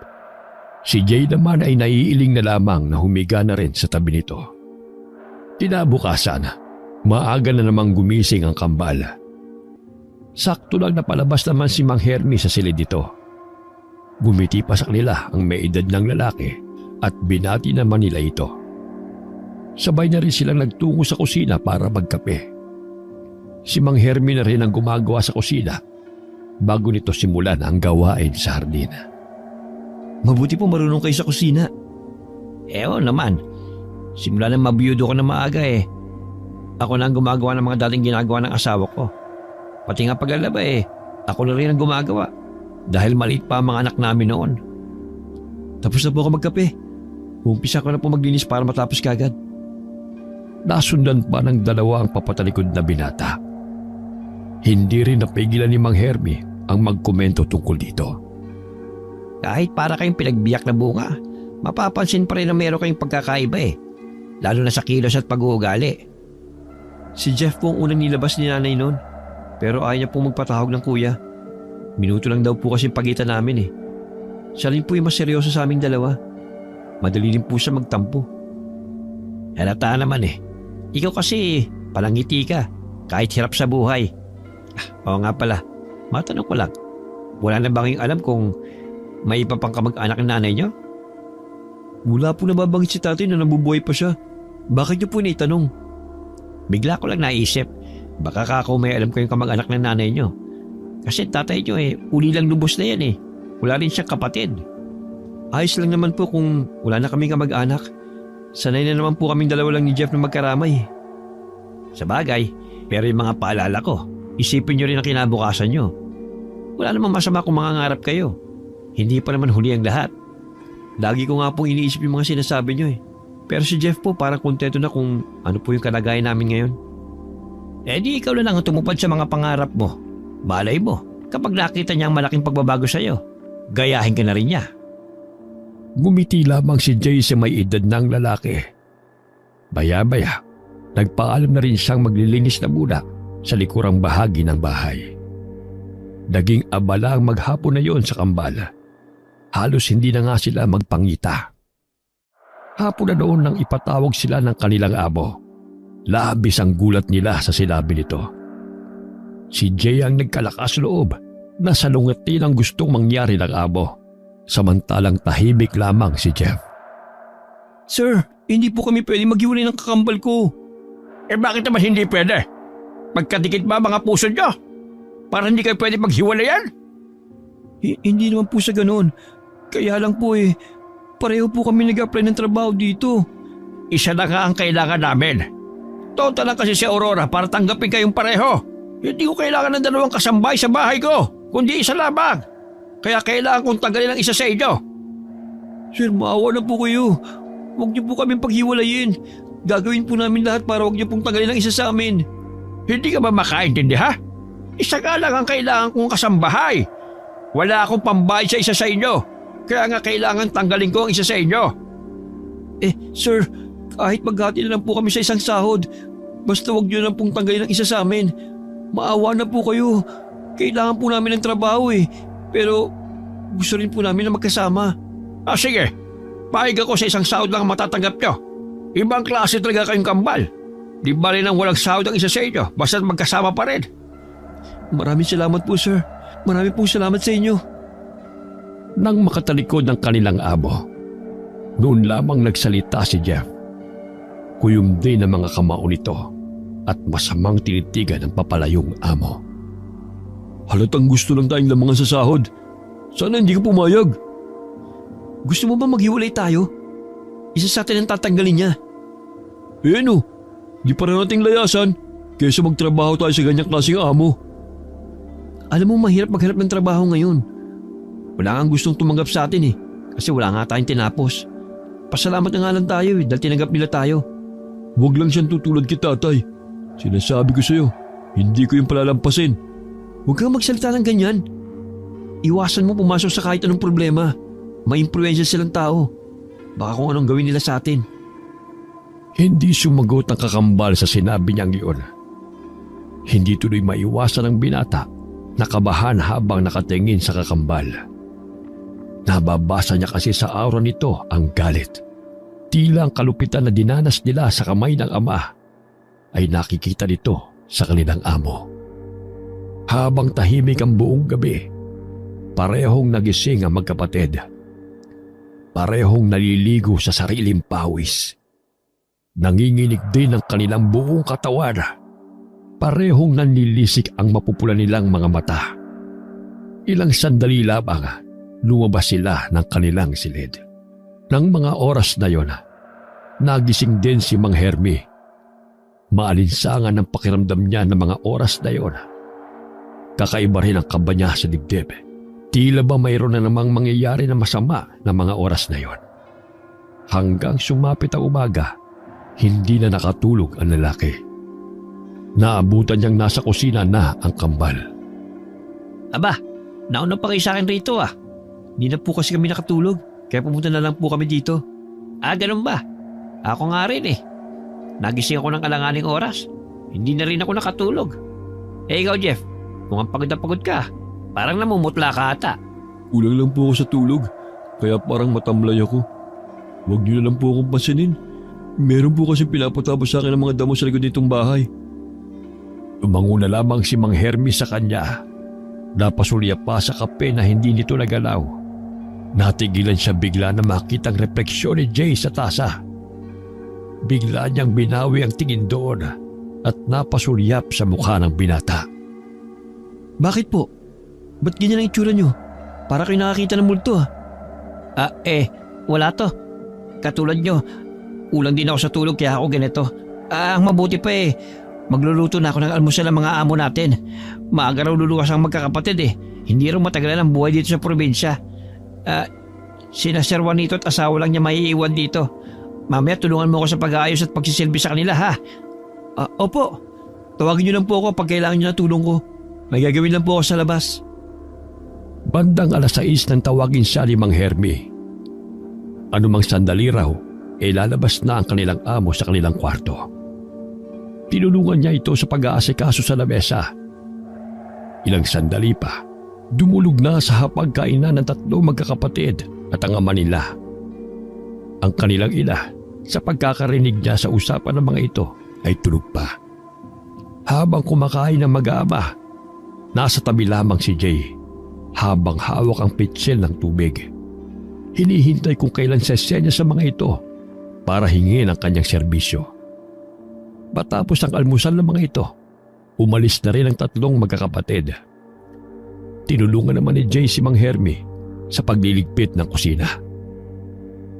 C: Si Jay naman ay naiiling na lamang na humiga na rin sa tabi nito. Kinabukasan, maaga na namang gumising ang kambal. Sakto lang napalabas naman si Mang Hermie sa silid nito. Gumiti pa sa kanila ang may edad ng lalaki at binati naman nila ito. Sabay na rin silang nagtungo sa kusina para magkape. Si Mang Hermie na rin ang gumagawa sa kusina bago nito simulan ang gawain sa hardin.
D: Mabuti po marunong kayo sa kusina. Oo naman. Simula nang mabiyudo ko na maaga Ako na ang gumagawa ng mga dating ginagawa ng asawa ko. Pati nga paglalaba ako na rin ang gumagawa. Dahil maliit pa ang mga anak namin noon.
B: Tapos na po ako magkape. Umpisa ko na po maglinis para matapos kagad.
C: Nasundan pa ng dalawa ang papatalikod na binata. Hindi rin napigilan ni Mang Hermie ang magkomento tungkol dito.
D: Kahit para kayong pinagbiyak na bunga, mapapansin pa rin na meron kayong pagkakaiba Lalo na sa kilos at pag-uugali.
B: Si Jeff po ang unang nilabas ni nanay noon. Pero ayaw niya pong magpatawag ng kuya. Minuto lang daw po kasi pagitan namin Siya rin po yung mas seryoso sa aming dalawa. Madali rin po siya magtampo.
D: Halata naman Ikaw kasi palangiti ka kahit hirap sa buhay. Oo nga pala, matanong ko lang. Wala na ba kayong alam kung may iba pang kamag-anak ng nanay niyo?
B: Wala po nababanggit si tatay na nabubuhay pa siya. Bakit niyo po naitanong?
D: Bigla ko lang naisip. Baka kako may alam ko yung kamag-anak ng nanay niyo. Kasi tatay niyo uli lang lubos na yan Wala rin siyang kapatid.
B: Ayos lang naman po kung wala na kaming kamag-anak. Sanay na naman po kaming dalawa lang ni Jeff na magkaramay
D: Sa bagay, pero yung mga paalala ko, isipin niyo rin ang kinabukasan niyo. Wala namang masama kung mangangarap kayo. Hindi pa naman huli ang lahat.
B: Lagi ko nga pong iniisip yung mga sinasabi niyo Pero si Jeff po parang kontento na kung ano po yung kalagayan namin ngayon.
D: Di ikaw na lang ang tumupad sa mga pangarap mo. Balay mo, kapag nakita niya ang malaking pagbabago sa iyo, gayahin ka na rin niya.
C: Gumiti lamang si Jay sa may edad ng lalaki. Baya-baya, nagpaalam na rin siyang maglilinis na muna sa likurang bahagi ng bahay. Naging abala ang maghapon na yon sa kambal. Halos hindi na nga sila magpangita. Hapon na doon nang ipatawag sila ng kanilang amo. Labis ang gulat nila sa sinabi nito. Si Jay ang nagkalakas loob na salungatin ang gustong mangyari ng amo. Samantalang tahimik lamang si Jeff.
B: Sir, hindi po kami pwede maghiwalay ng kakambal ko.
C: Bakit naman hindi pwede? Magkadikit ba mga puso niyo? Para hindi kayo pwede maghiwalayan?
B: Hindi naman po sa ganoon. Kaya lang po pareho po kami nag-apply ng trabaho dito.
C: Isa na nga ang kailangan namin. Total lang kasi si Aurora para tanggapin kayong pareho. Hindi ko kailangan ng dalawang kasambay sa bahay ko, kundi isa lamang. Kaya kailangan kong tanggalin ang isa sa inyo.
B: Sir, maawa na po kayo. Huwag niyo po kaming paghiwalayin. Gagawin po namin lahat para huwag niyo pong tanggalin ang isa sa amin.
C: Hindi ka ba makaintindi ha? Isa ka lang ang kailangan kong kasambahay. Wala akong pambayad sa isa sa inyo. Kaya nga kailangan tanggalin ko ang isa sa inyo.
B: Sir, kahit maghati na lang po kami sa isang sahod, basta huwag niyo lang pong tanggalin ang isa sa amin. Maawa na po kayo. Kailangan po namin ng trabaho Pero gusto rin po namin na magkasama.
C: Sige, pahig ako sa isang sahod lang ang matatanggap nyo. Ibang klase talaga kayong kambal. Di bali nang walang sahod ang isa sa inyo, basta't magkasama pa rin.
B: Maraming salamat po, sir. Maraming pong salamat sa inyo.
C: Nang makatalikod ng kanilang amo, noon lamang nagsalita si Jeff. Kuyum din ang mga kamao nito at masamang tinitigan ng papalayong amo.
B: Halatang gusto lang tayong lamangan sa sahod. Sana hindi ka pumayag. Gusto mo ba maghiwalay tayo? Isa sa atin ang tatanggalin niya. Di pa rin nating layasan kaysa magtrabaho tayo sa ganyang klaseng amo. Alam mo, mahirap maghanap ng trabaho ngayon. Wala kang gustong tumanggap sa atin kasi wala nga tayong tinapos. Pasalamat na nga lang tayo dahil tinanggap nila tayo. Huwag lang siyang tutulad kay tatay. Sinasabi ko sa'yo, hindi ko yung palalampasin. Huwag kang magsalita ng ganyan. Iwasan mo pumasok sa kahit anong problema. May impluwensya silang tao. Baka kung anong gawin nila sa atin.
C: Hindi sumagot ang kakambal sa sinabi niyang iyon. Hindi tuloy maiwasan ang binata na kabahan habang nakatingin sa kakambal. Nababasa niya kasi sa aura nito ang galit. Tila ang kalupitan na dinanas nila sa kamay ng ama ay nakikita nito sa kanilang amo. Habang tahimik ang buong gabi, parehong nagising ang magkapatid. Parehong naliligo sa sariling pawis. Nanginginig din ang kanilang buong katawan. Parehong nanlilisik ang mapupula nilang mga mata. Ilang sandali lamang, lumabas sila ng kanilang silid. Nang mga oras na yon, nagising din si Mang Hermi. Maalinsangan ang pakiramdam niya ng mga oras na yon. Kakaiba rin ang kaba niya sa dibdib. Tila ba mayroon na namang mangyayari na masama ng mga oras na yon. Hanggang sumapit ang umaga, hindi na nakatulog ang lalaki. Naabutan niyang nasa kusina na ang kambal.
D: Aba, nauna pa kayo sa akin rito
B: Hindi na po kasi kami nakatulog, kaya pumunta na lang po kami dito.
D: Ganun ba? Ako nga rin Nagising ako ng alanganing oras. Hindi na rin ako nakatulog. Ikaw Jeff, mukhang pagod na pagod ka. Parang namumutla ka ata.
B: Kulang lang po ako sa tulog, kaya parang matamlay ako. Huwag niyo na lang po akong pansinin. Meron po kasi pinapatapos sa akin ng mga damo sa likod nitong bahay.
C: Tumango na lamang si Mang Hermi sa kanya. Napasulya pa sa kape na hindi nito nagalaw. Natigilan siya bigla na makita ang refleksyon ni Jay sa tasa. Bigla niyang binawi ang tingin doon at napasulyap sa mukha ng binata.
B: Bakit po? Ba't ganyan ang itsura niyo? Para kayo nakakita ng multo
D: Wala to. Katulad nyo, ulang din ako sa tulog kaya ako ganito. Ang mabuti pa magluluto na ako ng almusal ng mga amo natin. Maaga raw luluwas ang magkakapatid Hindi raw matagalan ang buhay dito sa probinsya. Sina Sir Juanito at asawa lang niya maiiwan dito. Mamaya tulungan mo ako sa pag-aayos at pagsisilbi sa kanila
B: Opo. Tawagin niyo lang po ako pag kailangan niyo na tulong ko. May gagawin lang po ako sa labas.
C: Bandang 6:00 nang tawagin siya ni Mang Hermi. Anumang sandali raw, lalabas na ang kanilang amo sa kanilang kwarto. Tinulungan niya ito sa pag-aasikaso sa lamesa. Ilang sandali pa, dumulog na sa hapagkainan ng 3 magkakapatid at ang ama nila. Ang kanilang ina, sa pagkakarinig niya sa usapan ng mga ito, ay tulog pa. Habang kumakain ng mag-aama, nasa tabi lamang si Jay habang hawak ang pitsil ng tubig. Hinihintay kung kailan sesenya sa mga ito para hingin ang kanyang serbisyo. Matapos ang almusal ng mga ito, umalis na rin ang 3 magkakapatid. Tinulungan naman ni Jay si Mang Hermi sa pagliligpit ng kusina.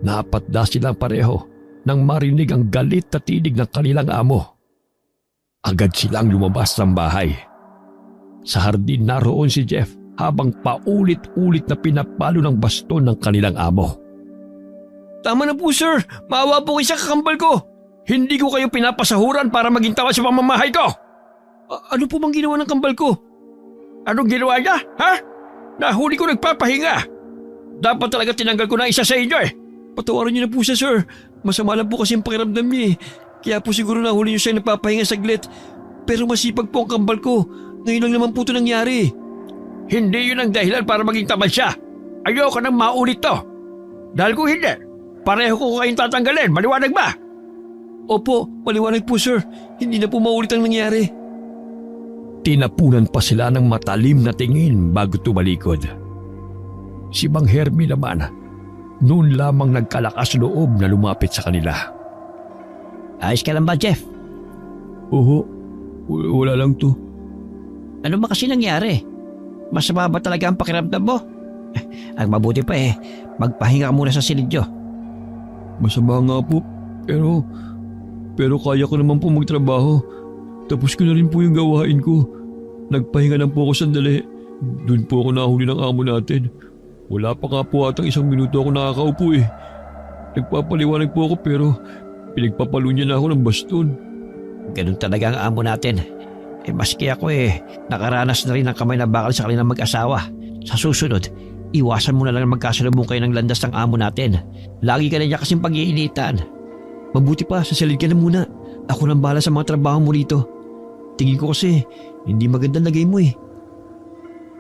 C: Napat na silang pareho nang marinig ang galit na tinig ng kanilang amo. Agad silang lumabas ng bahay. Sa hardin naroon si Jeff habang paulit-ulit na pinapalo ng baston ng kanilang amo.
A: Tama na po sir, maawa po kayo sa kakambal ko. Hindi ko kayo pinapasahuran para maging tawa sa pamamahay ko. Ano po bang ginawa ng kambal ko? Anong ginawa niya, ha? Nahuli ko nagpapahinga. Dapat talaga tinanggal ko na isa sa inyo eh.
B: Patawarin niyo na po siya, sir. Masama lang po kasi ang pakiramdam niya eh. Kaya po siguro nahuli niyo siya nagpapahinga saglit. Pero masipag po ang kambal ko. Ngayon lang naman po ito nangyari.
A: Hindi yun ang dahilan para maging tamad siya. Ayoko nang maulit to. Dahil kung hindi, pareho ko kayong tatanggalin. Maliwanag ba?
B: Opo, maliwanag po sir. Hindi na po maulit ang nangyari.
C: Tinapunan pa sila ng matalim na tingin bago tumalikod. Si Mang Hermie naman, noon lamang nagkalakas loob na lumapit sa kanila.
D: Ayos ka lang ba, Jeff?
B: Oo, wala lang to.
D: Ano ba kasi nangyari? Masama ba talaga ang pakiramdam mo? Ang mabuti pa magpahinga ka muna sa silidyo.
B: Masama nga po, pero kaya ko naman po magtrabaho. Tapos ko na rin po yung gawain ko. Nagpahinga lang po ako sandali. Doon po ako nahuli ng amo natin. Wala pa nga po atang 1 minuto ako nakakaupo eh. Nagpapaliwanag po ako pero pinagpapalo niya na ako ng baston.
D: Ganun talaga ang amo natin. Maski ako nakaranas na rin ng kamay na bakal sa kanilang mag-asawa. Sa susunod, iwasan mo na lang magkasalubong kayo ng landas ng amo natin. Lagi ka na niya kasing pag-iinitan.
B: Mabuti pa, sasalid ka na muna. Ako nang bahala sa mga trabaho mo rito. Tingin ko kasi, hindi magandang lagay mo eh.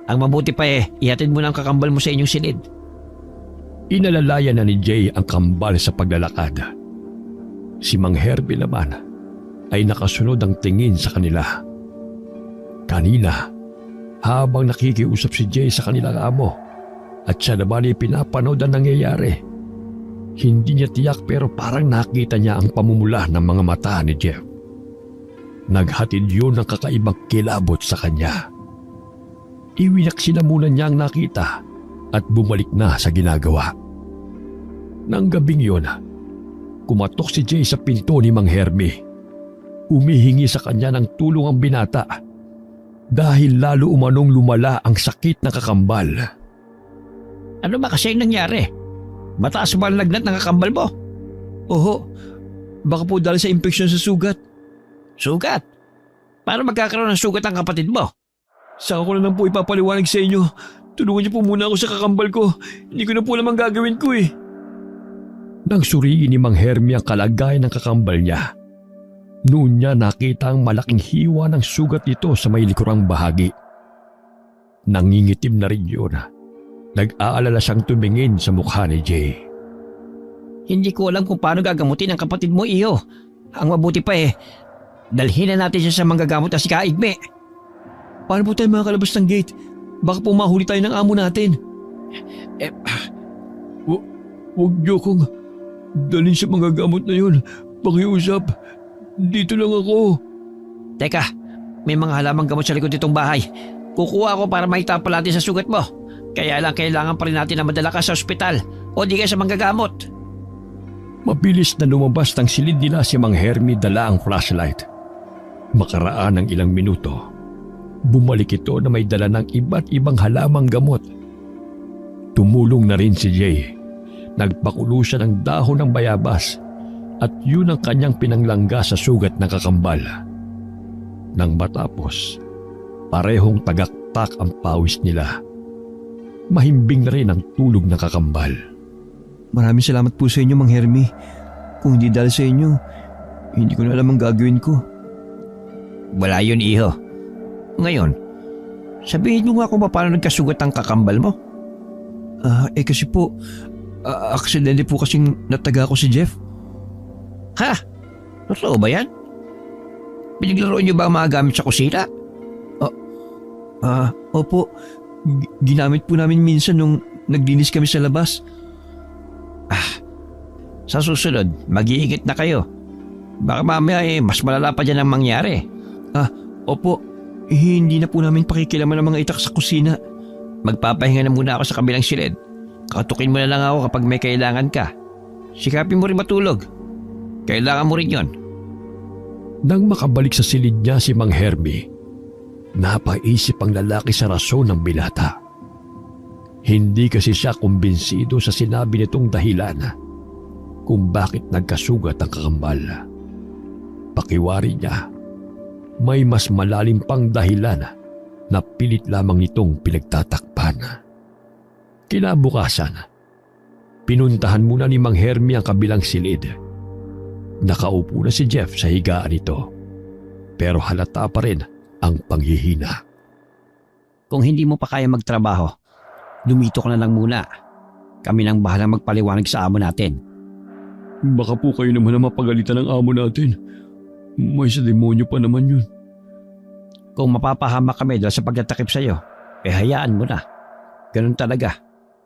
D: Ang mabuti pa ihatid mo na ang kakambal mo sa inyong silid.
C: Inalalayan na ni Jay ang kambal sa paglalakad. Si Mang Hermie naman ay nakasunod ang tingin sa kanila. Kanina, habang nakikiusap si Jay sa kanilang amo at siya naman ay pinapanood ang nangyayari, hindi niya tiyak pero parang nakita niya ang pamumula ng mga mata ni Jeff. Naghatid yun ng kakaibang kilabot sa kanya. Iwinaksin na muna niya ang nakita at bumalik na sa ginagawa. Nang gabing yun, kumatok si Jay sa pinto ni Mang Hermie. Humihingi sa kanya ng tulong ang binata dahil lalo umanong lumala ang sakit na kakambal.
D: Ano ba kasi ang nangyari? Mataas ba ang lagnat ng kakambal mo?
B: Oho, baka po dahil sa impeksyon sa sugat.
D: Sugat? Paano magkakaroon ng sugat ang kapatid mo?
B: Saka ko na lang po ipapaliwanag sa inyo. Tulungan niyo po muna ako sa kakambal ko. Hindi ko na po naman gagawin ko eh.
C: Nang suriin ni Mang Hermie ang kalagayan ng kakambal niya, noon niya nakita ang malaking hiwa ng sugat nito sa may likurang bahagi. Nangingitim na rin yun. Nag-aalala siyang tumingin sa mukha ni Jay.
D: Hindi ko alam kung paano gagamutin ang kapatid mo, iyo. Ang mabuti pa dalhin na natin siya sa manggagamot na si Kaigme.
B: Paano po tayo makakalabas ng gate? Baka po mahuli tayo ng amo natin. Huwag niyo kong dalhin sa manggagamot na yun. Pakiusap, dito lang ako.
D: Teka, may mga halamang gamot sa likod nitong bahay. Kukuha ako para maitapal natin sa sugat mo. Kaya lang kailangan pa rin natin na madala ka sa ospital o di kaya sa manggagamot.
C: Mabilis na lumabas ng silid nila si Mang Hermie dala ang flashlight. Makaraan ng ilang minuto, bumalik ito na may dala ng iba't ibang halamang gamot. Tumulong na rin si Jay. Nagpakulo siya ng dahon ng bayabas at yun ang kanyang pinanglangga sa sugat ng kakambal. Nang matapos, parehong tagaktak ang pawis nila. Mahimbing na rin ang tulog ng kakambal.
B: Maraming salamat po sa inyo, Mang Hermie. Kung hindi dahil sa inyo, hindi ko na alam ang gagawin ko.
D: Wala yun, iho. Ngayon, sabihin mo nga kung paano nagkasugat ang kakambal mo.
B: Kasi po, aksidente po kasing nataga ko si Jeff.
D: Ha? Totoo ba yan? Pinaglaro niyo ba ang mga gamit sa kusina?
B: Opo. Ginamit po namin minsan nung naglinis kami sa labas.
D: Sa susunod, mag-iingat na kayo. Baka mamaya mas malala pa dyan ang mangyari.
B: Opo. Hindi na po namin pakikilaman ang mga itak sa kusina.
D: Magpapahinga na muna ako sa kabilang silid. Katukin mo na lang ako kapag may kailangan ka. Sikapin mo rin matulog. Kailangan mo rin yon.
C: Nang makabalik sa silid niya si Mang Hermi, napaisip ang lalaki sa rason ng binata. Hindi kasi siya kumbinsido sa sinabi nitong dahilan kung bakit nagkasugat ang kakambal. Pakiwari niya, may mas malalim pang dahilan na pilit lamang nitong pinagtatakpan. Kinabukasan, pinuntahan muna ni Mang Hermi ang kabilang silid. Nakaupo na si Jeff sa higaan nito, pero halata pa rin ang panghihina.
D: Kung hindi mo pa kaya magtrabaho, dumito ka na lang muna. Kami nang bahalang magpaliwanag sa amo natin.
B: Baka po kayo naman ang mapagalitan ng amo natin. May sa demonyo pa naman yun.
D: Kung mapapahamak kami dahil sa pagtatakip sa'yo, hayaan mo na. Ganun talaga.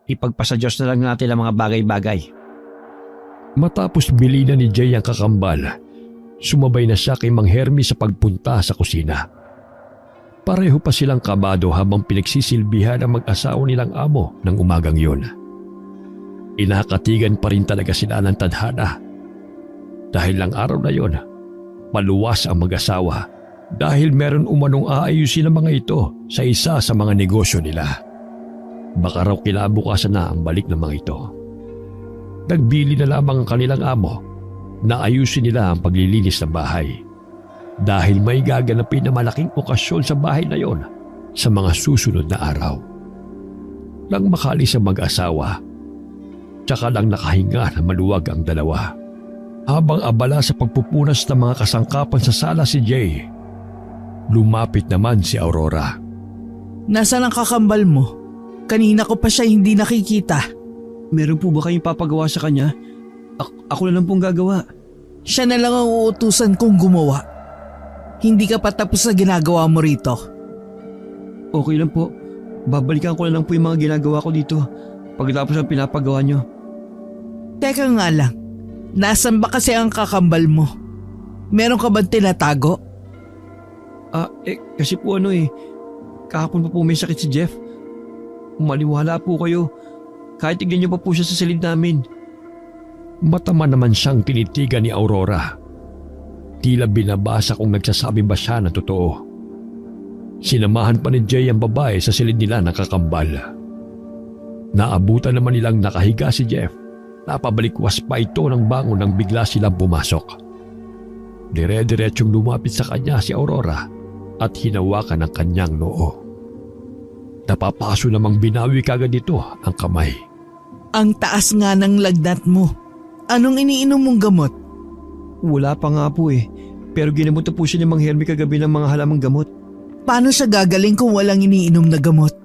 D: Ipagpasa Diyos na lang natin ang mga bagay-bagay.
C: Matapos bilina ni Jay ang kakambal, sumabay na siya kay Mang Hermi sa pagpunta sa kusina. Pareho pa silang kabado habang pinagsisilbihan ang mag-asawa nilang amo ng umagang yun. Inakatigan pa rin talaga sila ng tadhana. Dahil lang araw na yon, maluwas ang mag-asawa dahil meron umanong aayusin ang mga ito sa isa sa mga negosyo nila. Baka raw kinabukasan na ang balik ng mga ito. Nagbili na lamang ang kanilang amo na ayusin nila ang paglilinis ng bahay dahil may gaganapin na malaking okasyon sa bahay na yon sa mga susunod na araw. Nang makalis ang mag-asawa, tsaka lang nakahinga na maluwag ang dalawa. Habang abala sa pagpupunas ng mga kasangkapan sa sala si Jay, lumapit naman si Aurora.
E: Nasaan ang kakambal mo? Kanina ko pa siya hindi nakikita.
B: Meron po ba kayong papagawa sa kanya? Ako na lang pong gagawa.
E: Siya na lang ang uutusan kong gumawa. Hindi ka pa tapos sa ginagawa mo rito.
B: Okay lang po. Babalikan ko na lang po yung mga ginagawa ko dito pagkatapos ang pinapagawa nyo.
E: Teka nga lang, nasan ba kasi ang kakambal mo? Meron ka ba tinatago?
B: Kasi po kahapon pa po may sakit si Jeff. Maniwala po kayo. Kahit tignan niyo pa po siya sa silid namin.
C: Matama naman siyang tinitigan ni Aurora. Tila binabasa kung nagsasabi ba siya na totoo. Sinamahan pa ni Jay ang babae sa silid nila na kakambal. Naabutan naman nilang nakahiga si Jeff. Napabalikwas pa ito ng bangon nang bigla silang pumasok. Dire-diretsyong lumapit sa kanya si Aurora at hinawakan ang kanyang noo. Napapaso namang binawi kagad nito ang kamay.
E: Ang taas nga ng lagnat mo. Anong iniinom mong gamot?
B: Wala pa nga po pero ginamot na po siya ni Mang Hermi kagabi ng mga halamang gamot.
E: Paano siya gagaling kung walang iniinom na gamot?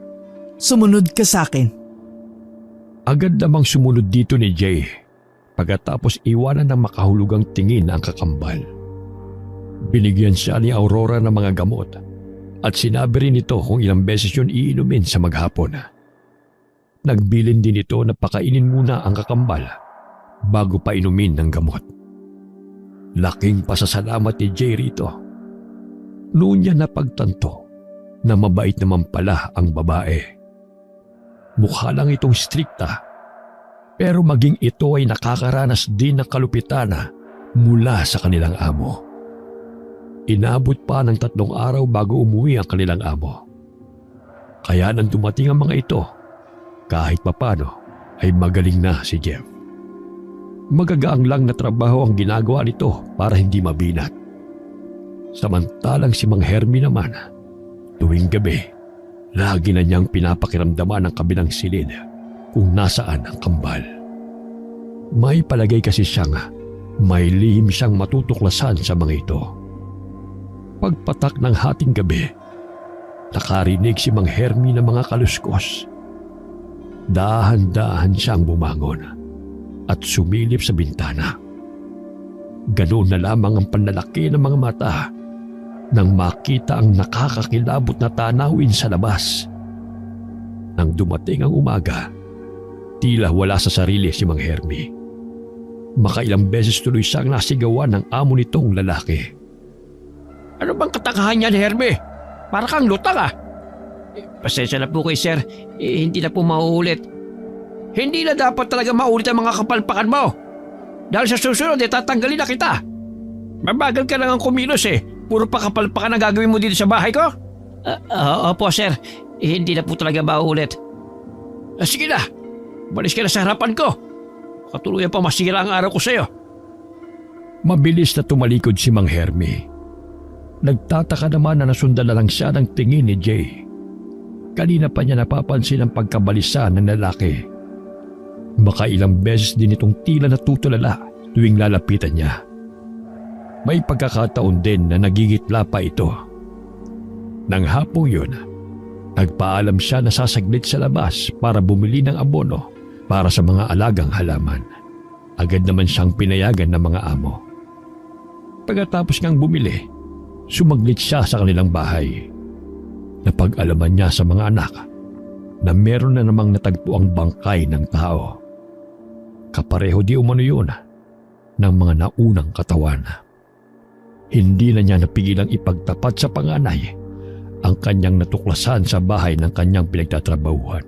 E: Sumunod ka sa akin.
C: Agad namang sumunod dito ni Jay pagkatapos iwanan ng makahulugang tingin ang kakambal. Binigyan siya ni Aurora ng mga gamot at sinabi rin nito kung ilang beses yun iinumin sa maghapon. Nagbilin din ito na pakainin muna ang kakambal bago pa inumin ng gamot. Laking pasasalamat ni Jay rito. Noon niya napagtanto na mabait naman pala ang babae. Mukha lang itong strikta, pero maging ito ay nakakaranas din ng kalupitan mula sa kanilang amo. Inabot pa ng 3 araw bago umuwi ang kanilang amo. Kaya nang dumating ang mga ito, kahit papano ay magaling na si Jeff. Magagaang lang na trabaho ang ginagawa nito para hindi mabinat. Samantalang si Mang Hermi naman, tuwing gabi, lagi na niyang pinapakiramdaman ang kabilang silid kung nasaan ang kambal. May palagay kasi siyang may lihim siyang matutuklasan sa mga ito. Pagpatak ng hating gabi, nakarinig si Mang Hermi ng mga kaluskos. Dahan-dahan siyang bumangon at sumilip sa bintana. Ganoon na lamang ang panlalaki ng mga mata nang makita ang nakakakilabot na tanawin sa labas. Nang dumating ang umaga, tila wala sa sarili si Mang Hermi. Makailang beses tuloy siyang nasigawan ng amo nitong lalaki.
D: Ano bang katakahan niyan, Herme? Para kang lutang Pasensya na po kayo, sir. Hindi na po mauulit. Hindi na dapat talaga maulit ang mga kapalpakan mo. Dahil sa susunod, tatanggalin na kita. Mabagal ka lang ang kumilos eh. Puro pakapalpakan ang gagawin mo dito sa bahay ko? Opo, sir. Hindi na po talaga mauulit. Sige na. Balis ka na sa harapan ko. Katuluyan pa masira ang araw ko sa'yo.
C: Mabilis na tumalikod si Mang Hermi. Nagtataka naman na nasundan na lang siya ng tingin ni Jay. Kanina pa niya napapansin ang pagkabalisa ng lalaki. Makailang beses din itong tila natutulala tuwing lalapitan niya. May pagkakataon din na nagigitla pa ito. Nang hapong yun, nagpaalam siya na sasaglit sa labas para bumili ng abono para sa mga alagang halaman. Agad naman siyang pinayagan ng mga amo. Pagkatapos niyang bumili, sumaglit siya sa kanilang bahay. Napag-alaman niya sa mga anak na meron na namang natagpo ang bangkay ng tao. Kapareho di umano yun ng mga naunang katawan. Hindi na niya napigilang ipagtapat sa panganay ang kanyang natuklasan sa bahay ng kanyang pinagtatrabahuhan.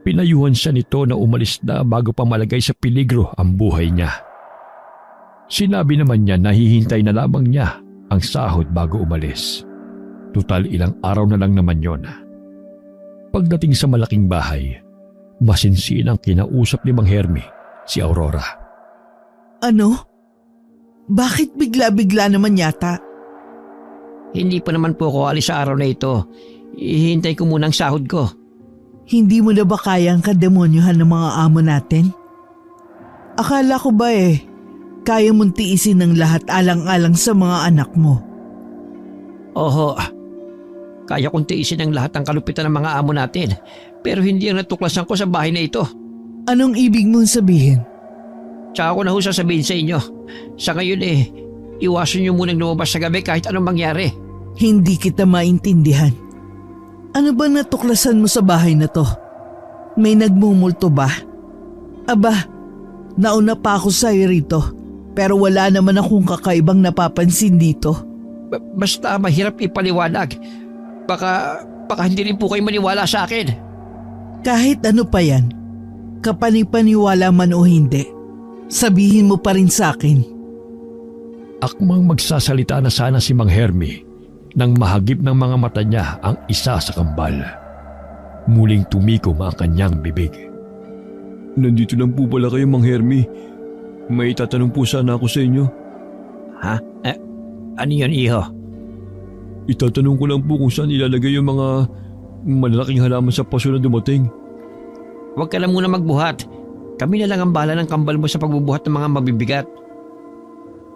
C: Pinayuhan siya nito na umalis na bago pa malagay sa peligro ang buhay niya. Sinabi naman niya na hihintay na lamang niya ang sahod bago umalis. Tutal ilang araw na lang naman yon. Pagdating sa malaking bahay, masinsinang kinausap ni Mang Hermi si Aurora.
E: Ano? Bakit bigla-bigla naman yata?
D: Hindi pa naman po ako alis sa araw na ito. Ihintay ko muna ang sahod ko.
E: Hindi mo na ba kayang kademonyohan ng mga amo natin? Akala ko ba kaya mong tiisin ng lahat alang-alang sa mga anak mo?
D: Oho, kaya kong tiisin ang lahat ng kalupitan ng mga amo natin. Pero hindi ang natuklasan ko sa bahay na ito.
E: Anong ibig mong sabihin?
D: Tsaka ko na ho sasabihin sa inyo. Sa ngayon iwasan niyo munang lumabas sa gabi kahit anong mangyari.
E: Hindi kita maintindihan. Ano ba natuklasan mo sa bahay na to? May nagmumulto ba? Aba, nauna pa ako sa'yo rito. Pero wala naman akong kakaibang napapansin dito.
D: Basta mahirap ipaliwanag. Baka hindi rin po kayo maniwala sa akin.
E: Kahit ano pa yan, kapanipaniwala man o hindi, sabihin mo pa rin sa akin.
C: Akmang magsasalita na sana si Mang Hermi nang mahagip ng mga mata niya ang isa sa kambal. Muling tumikom ang kanyang bibig.
B: Nandito lang po pala kayo, Mang Hermi. May tatanong po sana ako sa inyo.
D: Ha? Ano yun, iho?
B: Itatanong ko lang po kung saan ilalagay yung mga malalaking halaman sa paso na dumating.
D: Huwag ka lang muna magbuhat. Kami na lang ang bahala ng kambal mo sa pagbubuhat ng mga mabibigat.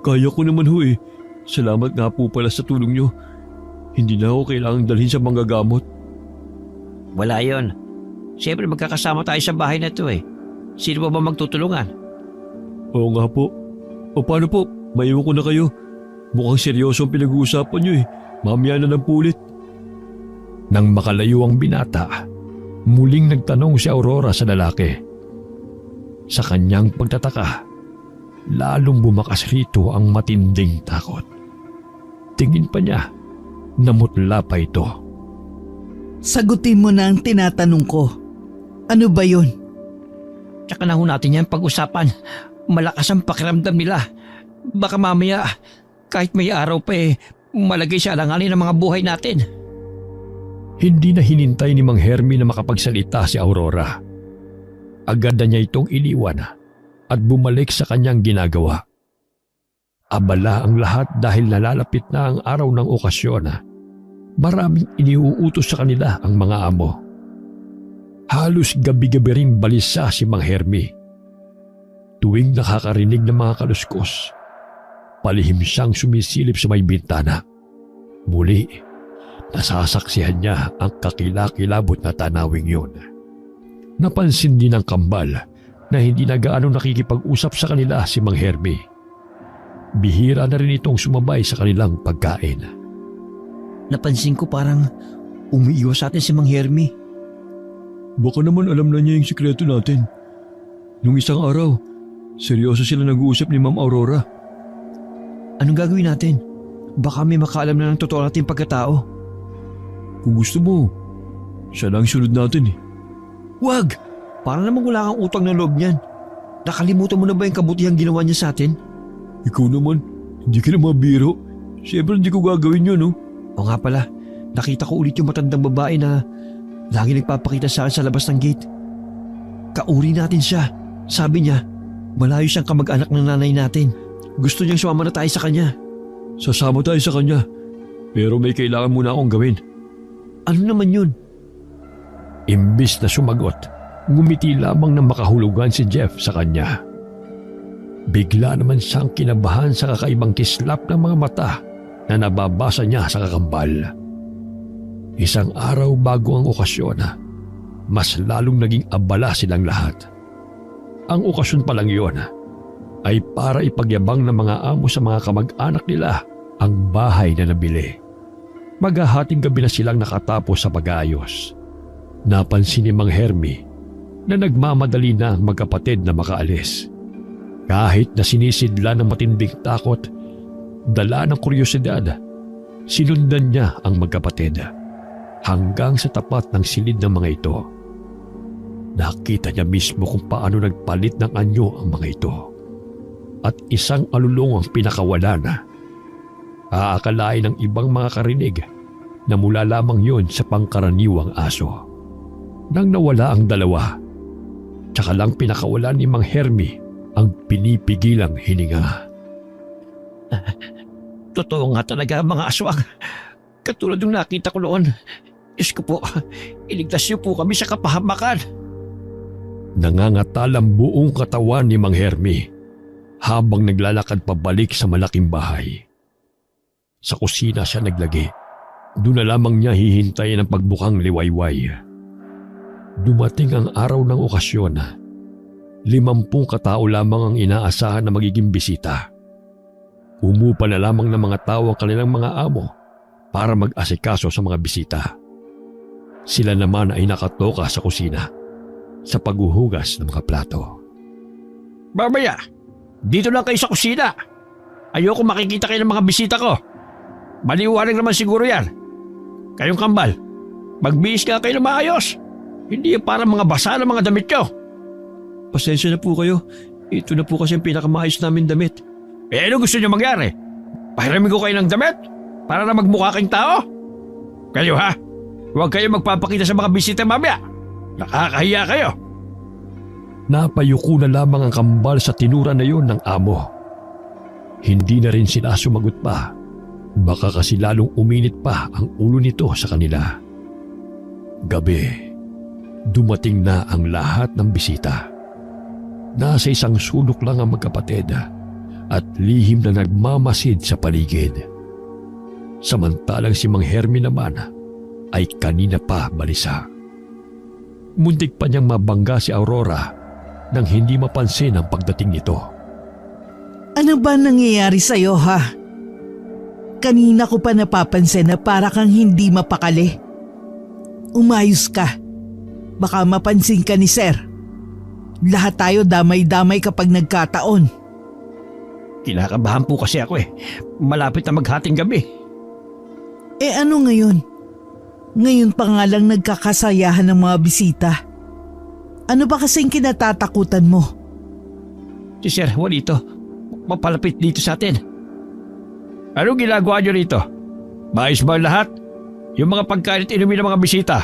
B: Kaya ko naman ho eh. Salamat nga po pala sa tulong nyo. Hindi na ako kailangang dalhin sa manggagamot.
D: Wala yon. Siyempre magkakasama tayo sa bahay na ito eh. Sino ba magtutulungan?
B: Oo nga po. O paano po? Maiwan ko na kayo. Mukhang seryoso ang pinag-uusapan nyo eh. Mamaya na lang po ulit.
C: Nang makalayo ang binata, muling nagtanong si Aurora sa lalaki. Sa kanyang pagtataka, lalong bumakas rito ang matinding takot. Tingin pa niya, namutla pa ito.
E: Sagutin mo na ang tinatanong ko. Ano ba yun?
D: Tsaka na ho natin yan pag-usapan. Malakas ang pakiramdam nila. Baka mamaya, kahit may araw pa malagay sa alanganin ng mga buhay natin.
C: Hindi na hinintay ni Mang Hermi na makapagsalita si Aurora. Agad na niya itong iniwan at bumalik sa kanyang ginagawa. Abala ang lahat dahil nalalapit na ang araw ng okasyon. Maraming iniuutos sa kanila ang mga amo. Halos gabi-gabi ring balisa si Mang Hermi. Tuwing nakakarinig ng mga kaluskos, palihim siyang sumisilip sa may bintana. Muli, nasasaksihan niya ang kakilakilabot na tanawing yun. Napansin din ng kambal na hindi na gaano nakikipag-usap sa kanila si Mang Hermi. Bihira na rin itong sumabay sa kanilang pagkain.
D: Napansin ko parang umiiwas sa atin si Mang Hermi.
B: Baka naman alam na niya yung sikreto natin. Nung isang araw, seryoso sila nag-uusap ni Ma'am Aurora.
D: Anong gagawin natin? Baka may makaalam na ng totoo natin pagkatao.
B: Kung gusto mo, siya lang sunod natin eh.
D: Wag! Para namang wala kang utang na loob niyan.
B: Nakalimutan mo na ba yung kabutihang ginawa niya sa atin?
C: Ikaw naman, hindi ka na mabiro. Siyempre hindi ko gagawin yun, no?
B: O nga pala, nakita ko ulit yung matandang babae na lagi nagpapakita sa akin sa labas ng gate. Kauri natin siya. Sabi niya, malayo siyang kamag-anak ng nanay natin. Gusto niyang sumama na tayo sa kanya.
C: Sasama tayo sa kanya. Pero may kailangan muna akong gawin.
B: Ano naman yun?
C: Imbis na sumagot, ngumiti lamang na makahulugan si Jeff sa kanya. Bigla naman siyang kinabahan sa kakaibang kislap ng mga mata na nababasa niya sa kakambal. Isang araw bago ang okasyon, mas lalong naging abala silang lahat. Ang okasyon pa lang yun ay para ipagyabang ng mga amo sa mga kamag-anak nila ang bahay na nabili. Maghahating gabi na silang nakatapos sa pag-aayos. Napansin ni Mang Hermie na nagmamadali na ang magkapatid na makaalis. Kahit na sinisidla ng matinding takot, dala ng kuryosidad, sinundan niya ang magkapatid hanggang sa tapat ng silid ng mga ito. Nakita niya mismo kung paano nagpalit ng anyo ang mga ito at isang alulong ang pinakawalan. Aakalain ng ibang mga karinig na mula lamang yon sa pangkaraniwang aso. Nang nawala ang dalawa, tsaka lang pinakawalan ni Mang Hermie ang pinipigilang hininga.
D: Totoo nga talaga mga aswang. Katulad ng nakita ko noon. Diyos ko po, iligtas niyo po kami sa kapahamakan.
C: Nangangatalang buong katawan ni Mang Hermie habang naglalakad pabalik sa malaking bahay. Sa kusina siya naglagi. Doon na lamang niya hihintayin ang pagbukang liwayway. Dumating ang araw ng okasyon. 50 katao lamang ang inaasahan na magiging bisita. Umupa na lamang ng mga tao ang kanilang mga amo para mag-asikaso sa mga bisita. Sila naman ay nakatoka sa kusina sa paghuhugas ng mga plato.
D: Mamaya, dito lang kayo sa kusina. Ayoko makikita kayo ng mga bisita ko. Maliwanag naman siguro yan. Kayong kambal, magbihis ka kayo na maayos. Hindi yung parang mga basa ng mga damit nyo.
B: Pasensya na po kayo. Ito na po kasi ang pinakamaayos namin damit.
D: Eh ano gusto nyo mangyari? Pahiramin ko kayo ng damit para na magmukha kayong tao? Kayo ha? Huwag kayo magpapakita sa mga bisita mamaya. Nakakahiya kayo.
C: Napayuko na lamang ang kambal sa tinura na yon ng amo. Hindi na rin sila sumagot pa. Baka kasi lalong uminit pa ang ulo nito sa kanila. Gabi, dumating na ang lahat ng bisita. Nasa isang sulok lang ang magkapatid at lihim na nagmamasid sa paligid. Samantalang si Mang Hermie naman ay kanina pa balisa. Muntik pa niyang mabangga si Aurora nang hindi mapansin ang pagdating nito.
E: Ano ba nangyayari sa'yo ha? Kanina ko pa napapansin na para kang hindi mapakali. Umayos ka. Baka mapansin ka ni Sir. Lahat tayo damay-damay kapag nagkataon.
D: Kinakabahan po kasi ako eh. Malapit na maghating gabi.
E: Eh ano ngayon? Ngayon pa nga lang nagkakasayahan ng mga bisita. Ano ba kasing kinatatakutan mo?
D: Si Sir Juanito, mapalapit dito sa atin. Anong ginagawa nyo rito? Maayos ba ang lahat? Yung mga pagkain at inumin ng mga bisita?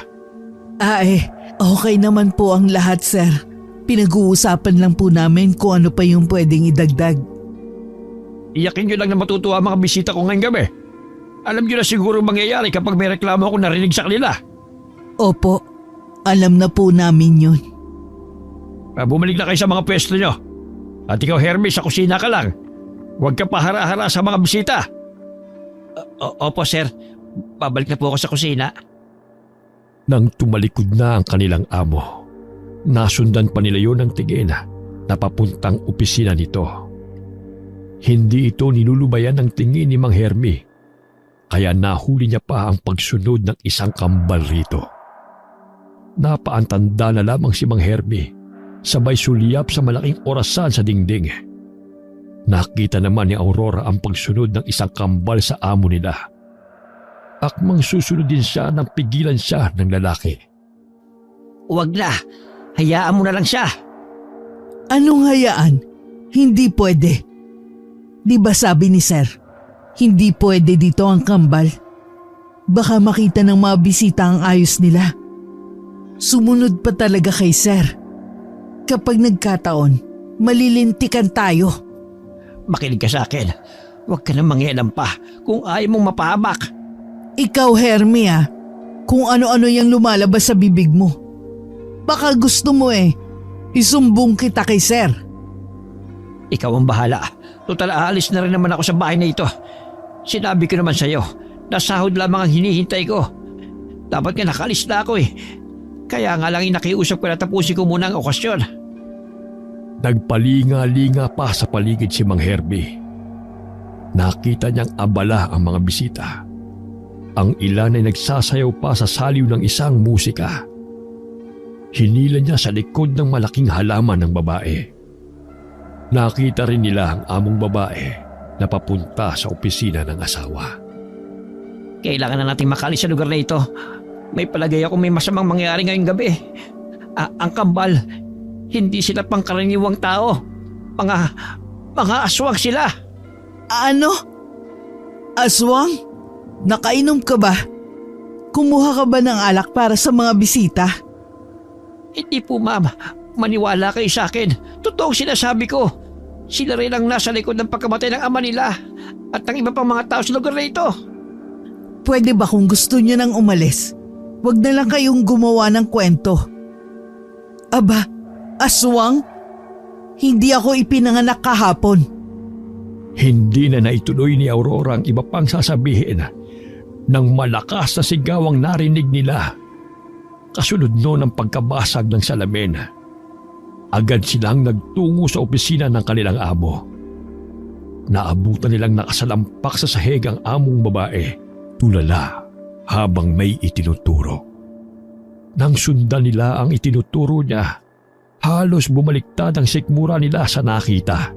E: Okay naman po ang lahat, Sir. Pinag-uusapan lang po namin kung ano pa yung pwedeng idagdag.
D: Iyakin nyo lang na matutuwa ang mga bisita ko ngayong gabi. Alam nyo na siguro mangyayari kapag may reklamo ako narinig sa kanila.
E: Opo, alam na po namin yun.
D: Bumalik na kayo sa mga pwesto nyo. At ikaw Hermie, sa kusina ka lang. Huwag ka pahara-hara sa mga bisita. Opo sir, babalik na po ako sa kusina.
C: Nang tumalikod na ang kanilang amo, nasundan pa nila yon ng tingin na papuntang opisina nito. Hindi ito nilulubayan ng tingin ni Mang Hermie, kaya nahuli niya pa ang pagsunod ng isang kambal rito. Napaantanda na lamang si Mang Hermie, sabay sulyap sa malaking orasan sa dingding. Nakita naman ni Aurora ang pagsunod ng isang kambal sa amo nila. Akmang susunod din siya nang pigilan siya ng lalaki.
D: Huwag na, hayaan mo na lang siya.
E: Anong hayaan? Hindi pwede. Di ba sabi ni Sir, hindi pwede dito ang kambal? Baka makita ng mga bisita ang ayos nila. Sumunod pa talaga kay Sir. Kapag nagkataon, malilintikan tayo.
D: Makinig ka sa akin. Huwag ka nang mangialam pa kung ayaw mong mapahamak.
E: Ikaw, Hermie, kung ano-ano yung lumalabas sa bibig mo. Baka gusto mo isumbong kita kay Sir.
D: Ikaw ang bahala. Total aalis na rin naman ako sa bahay na ito. Sinabi ko naman sa'yo, nasahod lamang ang hinihintay ko. Dapat nga nakalis na ako Kaya nga lang inakiusap ko na tapusin ko muna ang okasyon.
C: Nagpalinga-linga pa sa paligid si Mang Herbie. Nakita niyang abala ang mga bisita. Ang ilan ay nagsasayaw pa sa saliw ng isang musika. Hinila niya sa likod ng malaking halaman ng babae. Nakita rin nila ang among babae na papunta sa opisina ng asawa.
D: Kailangan na nating makalis sa lugar na ito. May palagay ako may masamang mangyari ngayong gabi. Ang kambal, hindi sila pangkaraniwang tao. Mga aswang sila.
E: Ano? Aswang? Nakainom ka ba? Kumuha ka ba ng alak para sa mga bisita?
D: Hindi po, ma'am. Maniwala kayo sa akin. Totoong sinasabi ko. Sila rin ang nasa likod ng pagkamatay ng ama nila at ng iba pang mga tao sa lugar na ito.
E: Pwede ba kung gusto niyo nang umalis? Huwag na lang kayong gumawa ng kwento. Aba, aswang? Hindi ako ipinanganak kahapon.
C: Hindi na naituloy ni Aurora ang iba pang sasabihin nang malakas na sigaw ang narinig nila. Kasunod noon ang pagkabasag ng salamin. Agad silang nagtungo sa opisina ng kanilang amo. Naabutan nilang nakasalampak sa sahig ang among babae, tulala habang may itinuturo. Nang sundan nila ang itinuturo niya, halos bumaliktad ang sikmura nila sa nakita.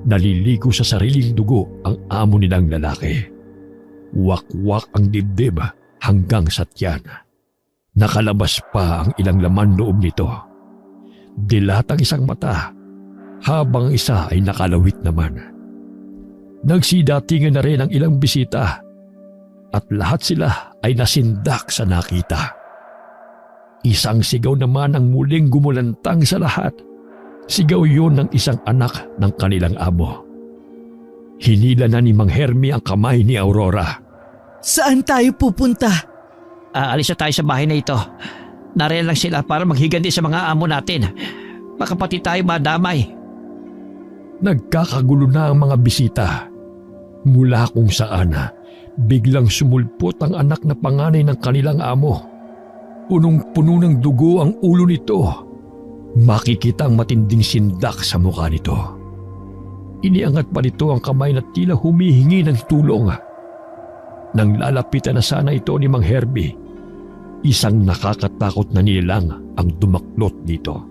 C: Naliligo sa sariling dugo ang amo nilang lalaki. Wakwak ang dibdib hanggang sa tiyan. Nakalabas pa ang ilang laman loob nito. Dilat ang isang mata, habang ang isa ay nakalawit naman. Nagsidatingan na rin ang ilang bisita, at lahat sila ay nasindak sa nakita. Isang sigaw naman ang muling gumulantang sa lahat. Sigaw yun ng isang anak ng kanilang amo. Hinila na ni Mang Hermie ang kamay ni Aurora.
E: Saan tayo pupunta?
D: Aalis na tayo sa bahay na ito. Nariyan lang sila para maghigandi sa mga amo natin. Baka pati tayo madamay.
C: Nagkakagulo na ang mga bisita. Mula kung saan, biglang sumulpot ang anak na panganay ng kanilang amo. Punong-puno ng dugo ang ulo nito. Makikita ang matinding sindak sa mukha nito. Iniangat pa nito ang kamay na tila humihingi ng tulong. Nang lalapitan na sana ito ni Mang Herbie, isang nakakatakot na nilalang ang dumaklot dito.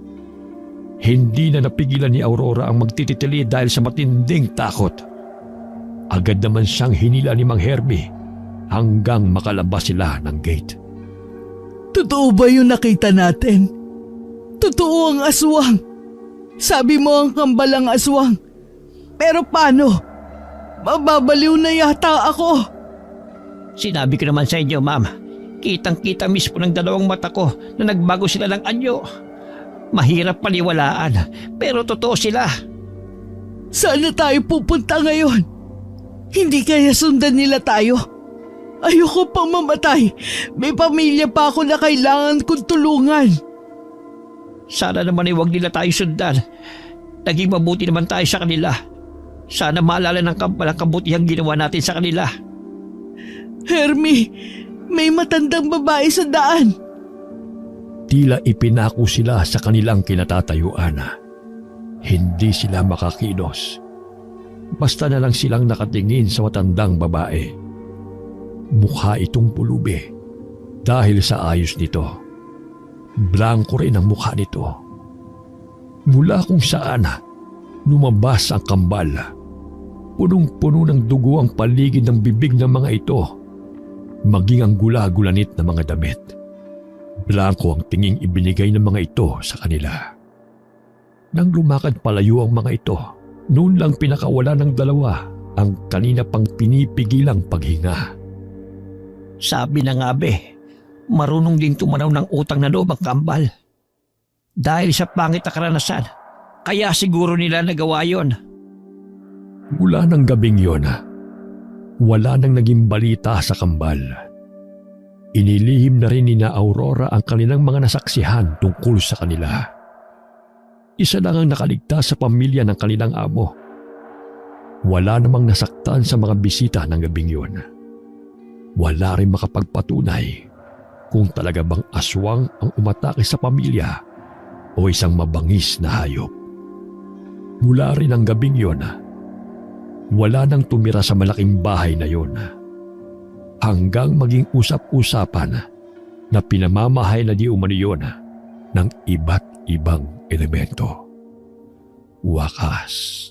C: Hindi na napigilan ni Aurora ang magtititili dahil sa matinding takot. Agad naman siyang hinila ni Mang Herbie hanggang makalabas sila ng gate.
E: Totoo ba yung nakita natin? Totoo ang aswang. Sabi mo ang kambal ang aswang. Pero paano? Mababaliw na yata ako.
D: Sinabi ko naman sa inyo, ma'am. Kitang-kita mismo ng dalawang mata ko na nagbago sila ng anyo. Mahirap paniwalaan, pero totoo sila.
E: Saan na tayo pupunta ngayon? Hindi kaya sundan nila tayo? Ayoko pang mamatay. May pamilya pa ako na kailangan kong tulungan.
D: Sana naman ay huwag nila tayo sundan. Naging mabuti naman tayo sa kanila. Sana maalala ng kambal ang kabutihang ginawa natin sa kanila.
E: Hermie, may matandang babae sa daan.
C: Tila ipinako sila sa kanilang kinatatayuan. Hindi sila makakilos. Basta na lang silang nakatingin sa matandang babae. Mukha itong pulubi dahil sa ayos nito. Blanko rin ang mukha nito. Mula kung saan lumabas ang kambal. Punong-puno ng dugo ang paligid ng bibig ng mga ito, maging ang gula-gulanit na mga damit. Blanko ang tinging ibinigay ng mga ito sa kanila. Nang lumakad palayo ang mga ito, noon lang pinakawala ng dalawa ang kanina pang pinipigilang paghinga.
D: Sabi na nga be, marunong din tumanaw ng utang na loob ang kambal. Dahil sa pangit na karanasan, kaya siguro nila nagawa yon.
C: Mula ng gabing yon, wala nang naging balita sa kambal. Inilihim na rin ni na Aurora ang kanilang mga nasaksihan tungkol sa kanila. Isa lang ang nakaligtas sa pamilya ng kanilang amo. Wala namang nasaktan sa mga bisita ng gabing yon. Wala rin makapagpatunay kung talaga bang aswang ang umatake sa pamilya o isang mabangis na hayop. Mula rin ang gabing yon, wala nang tumira sa malaking bahay na yon. Hanggang maging usap-usapan na pinamamahay na di umano yun ng iba't ibang elemento. Wakas.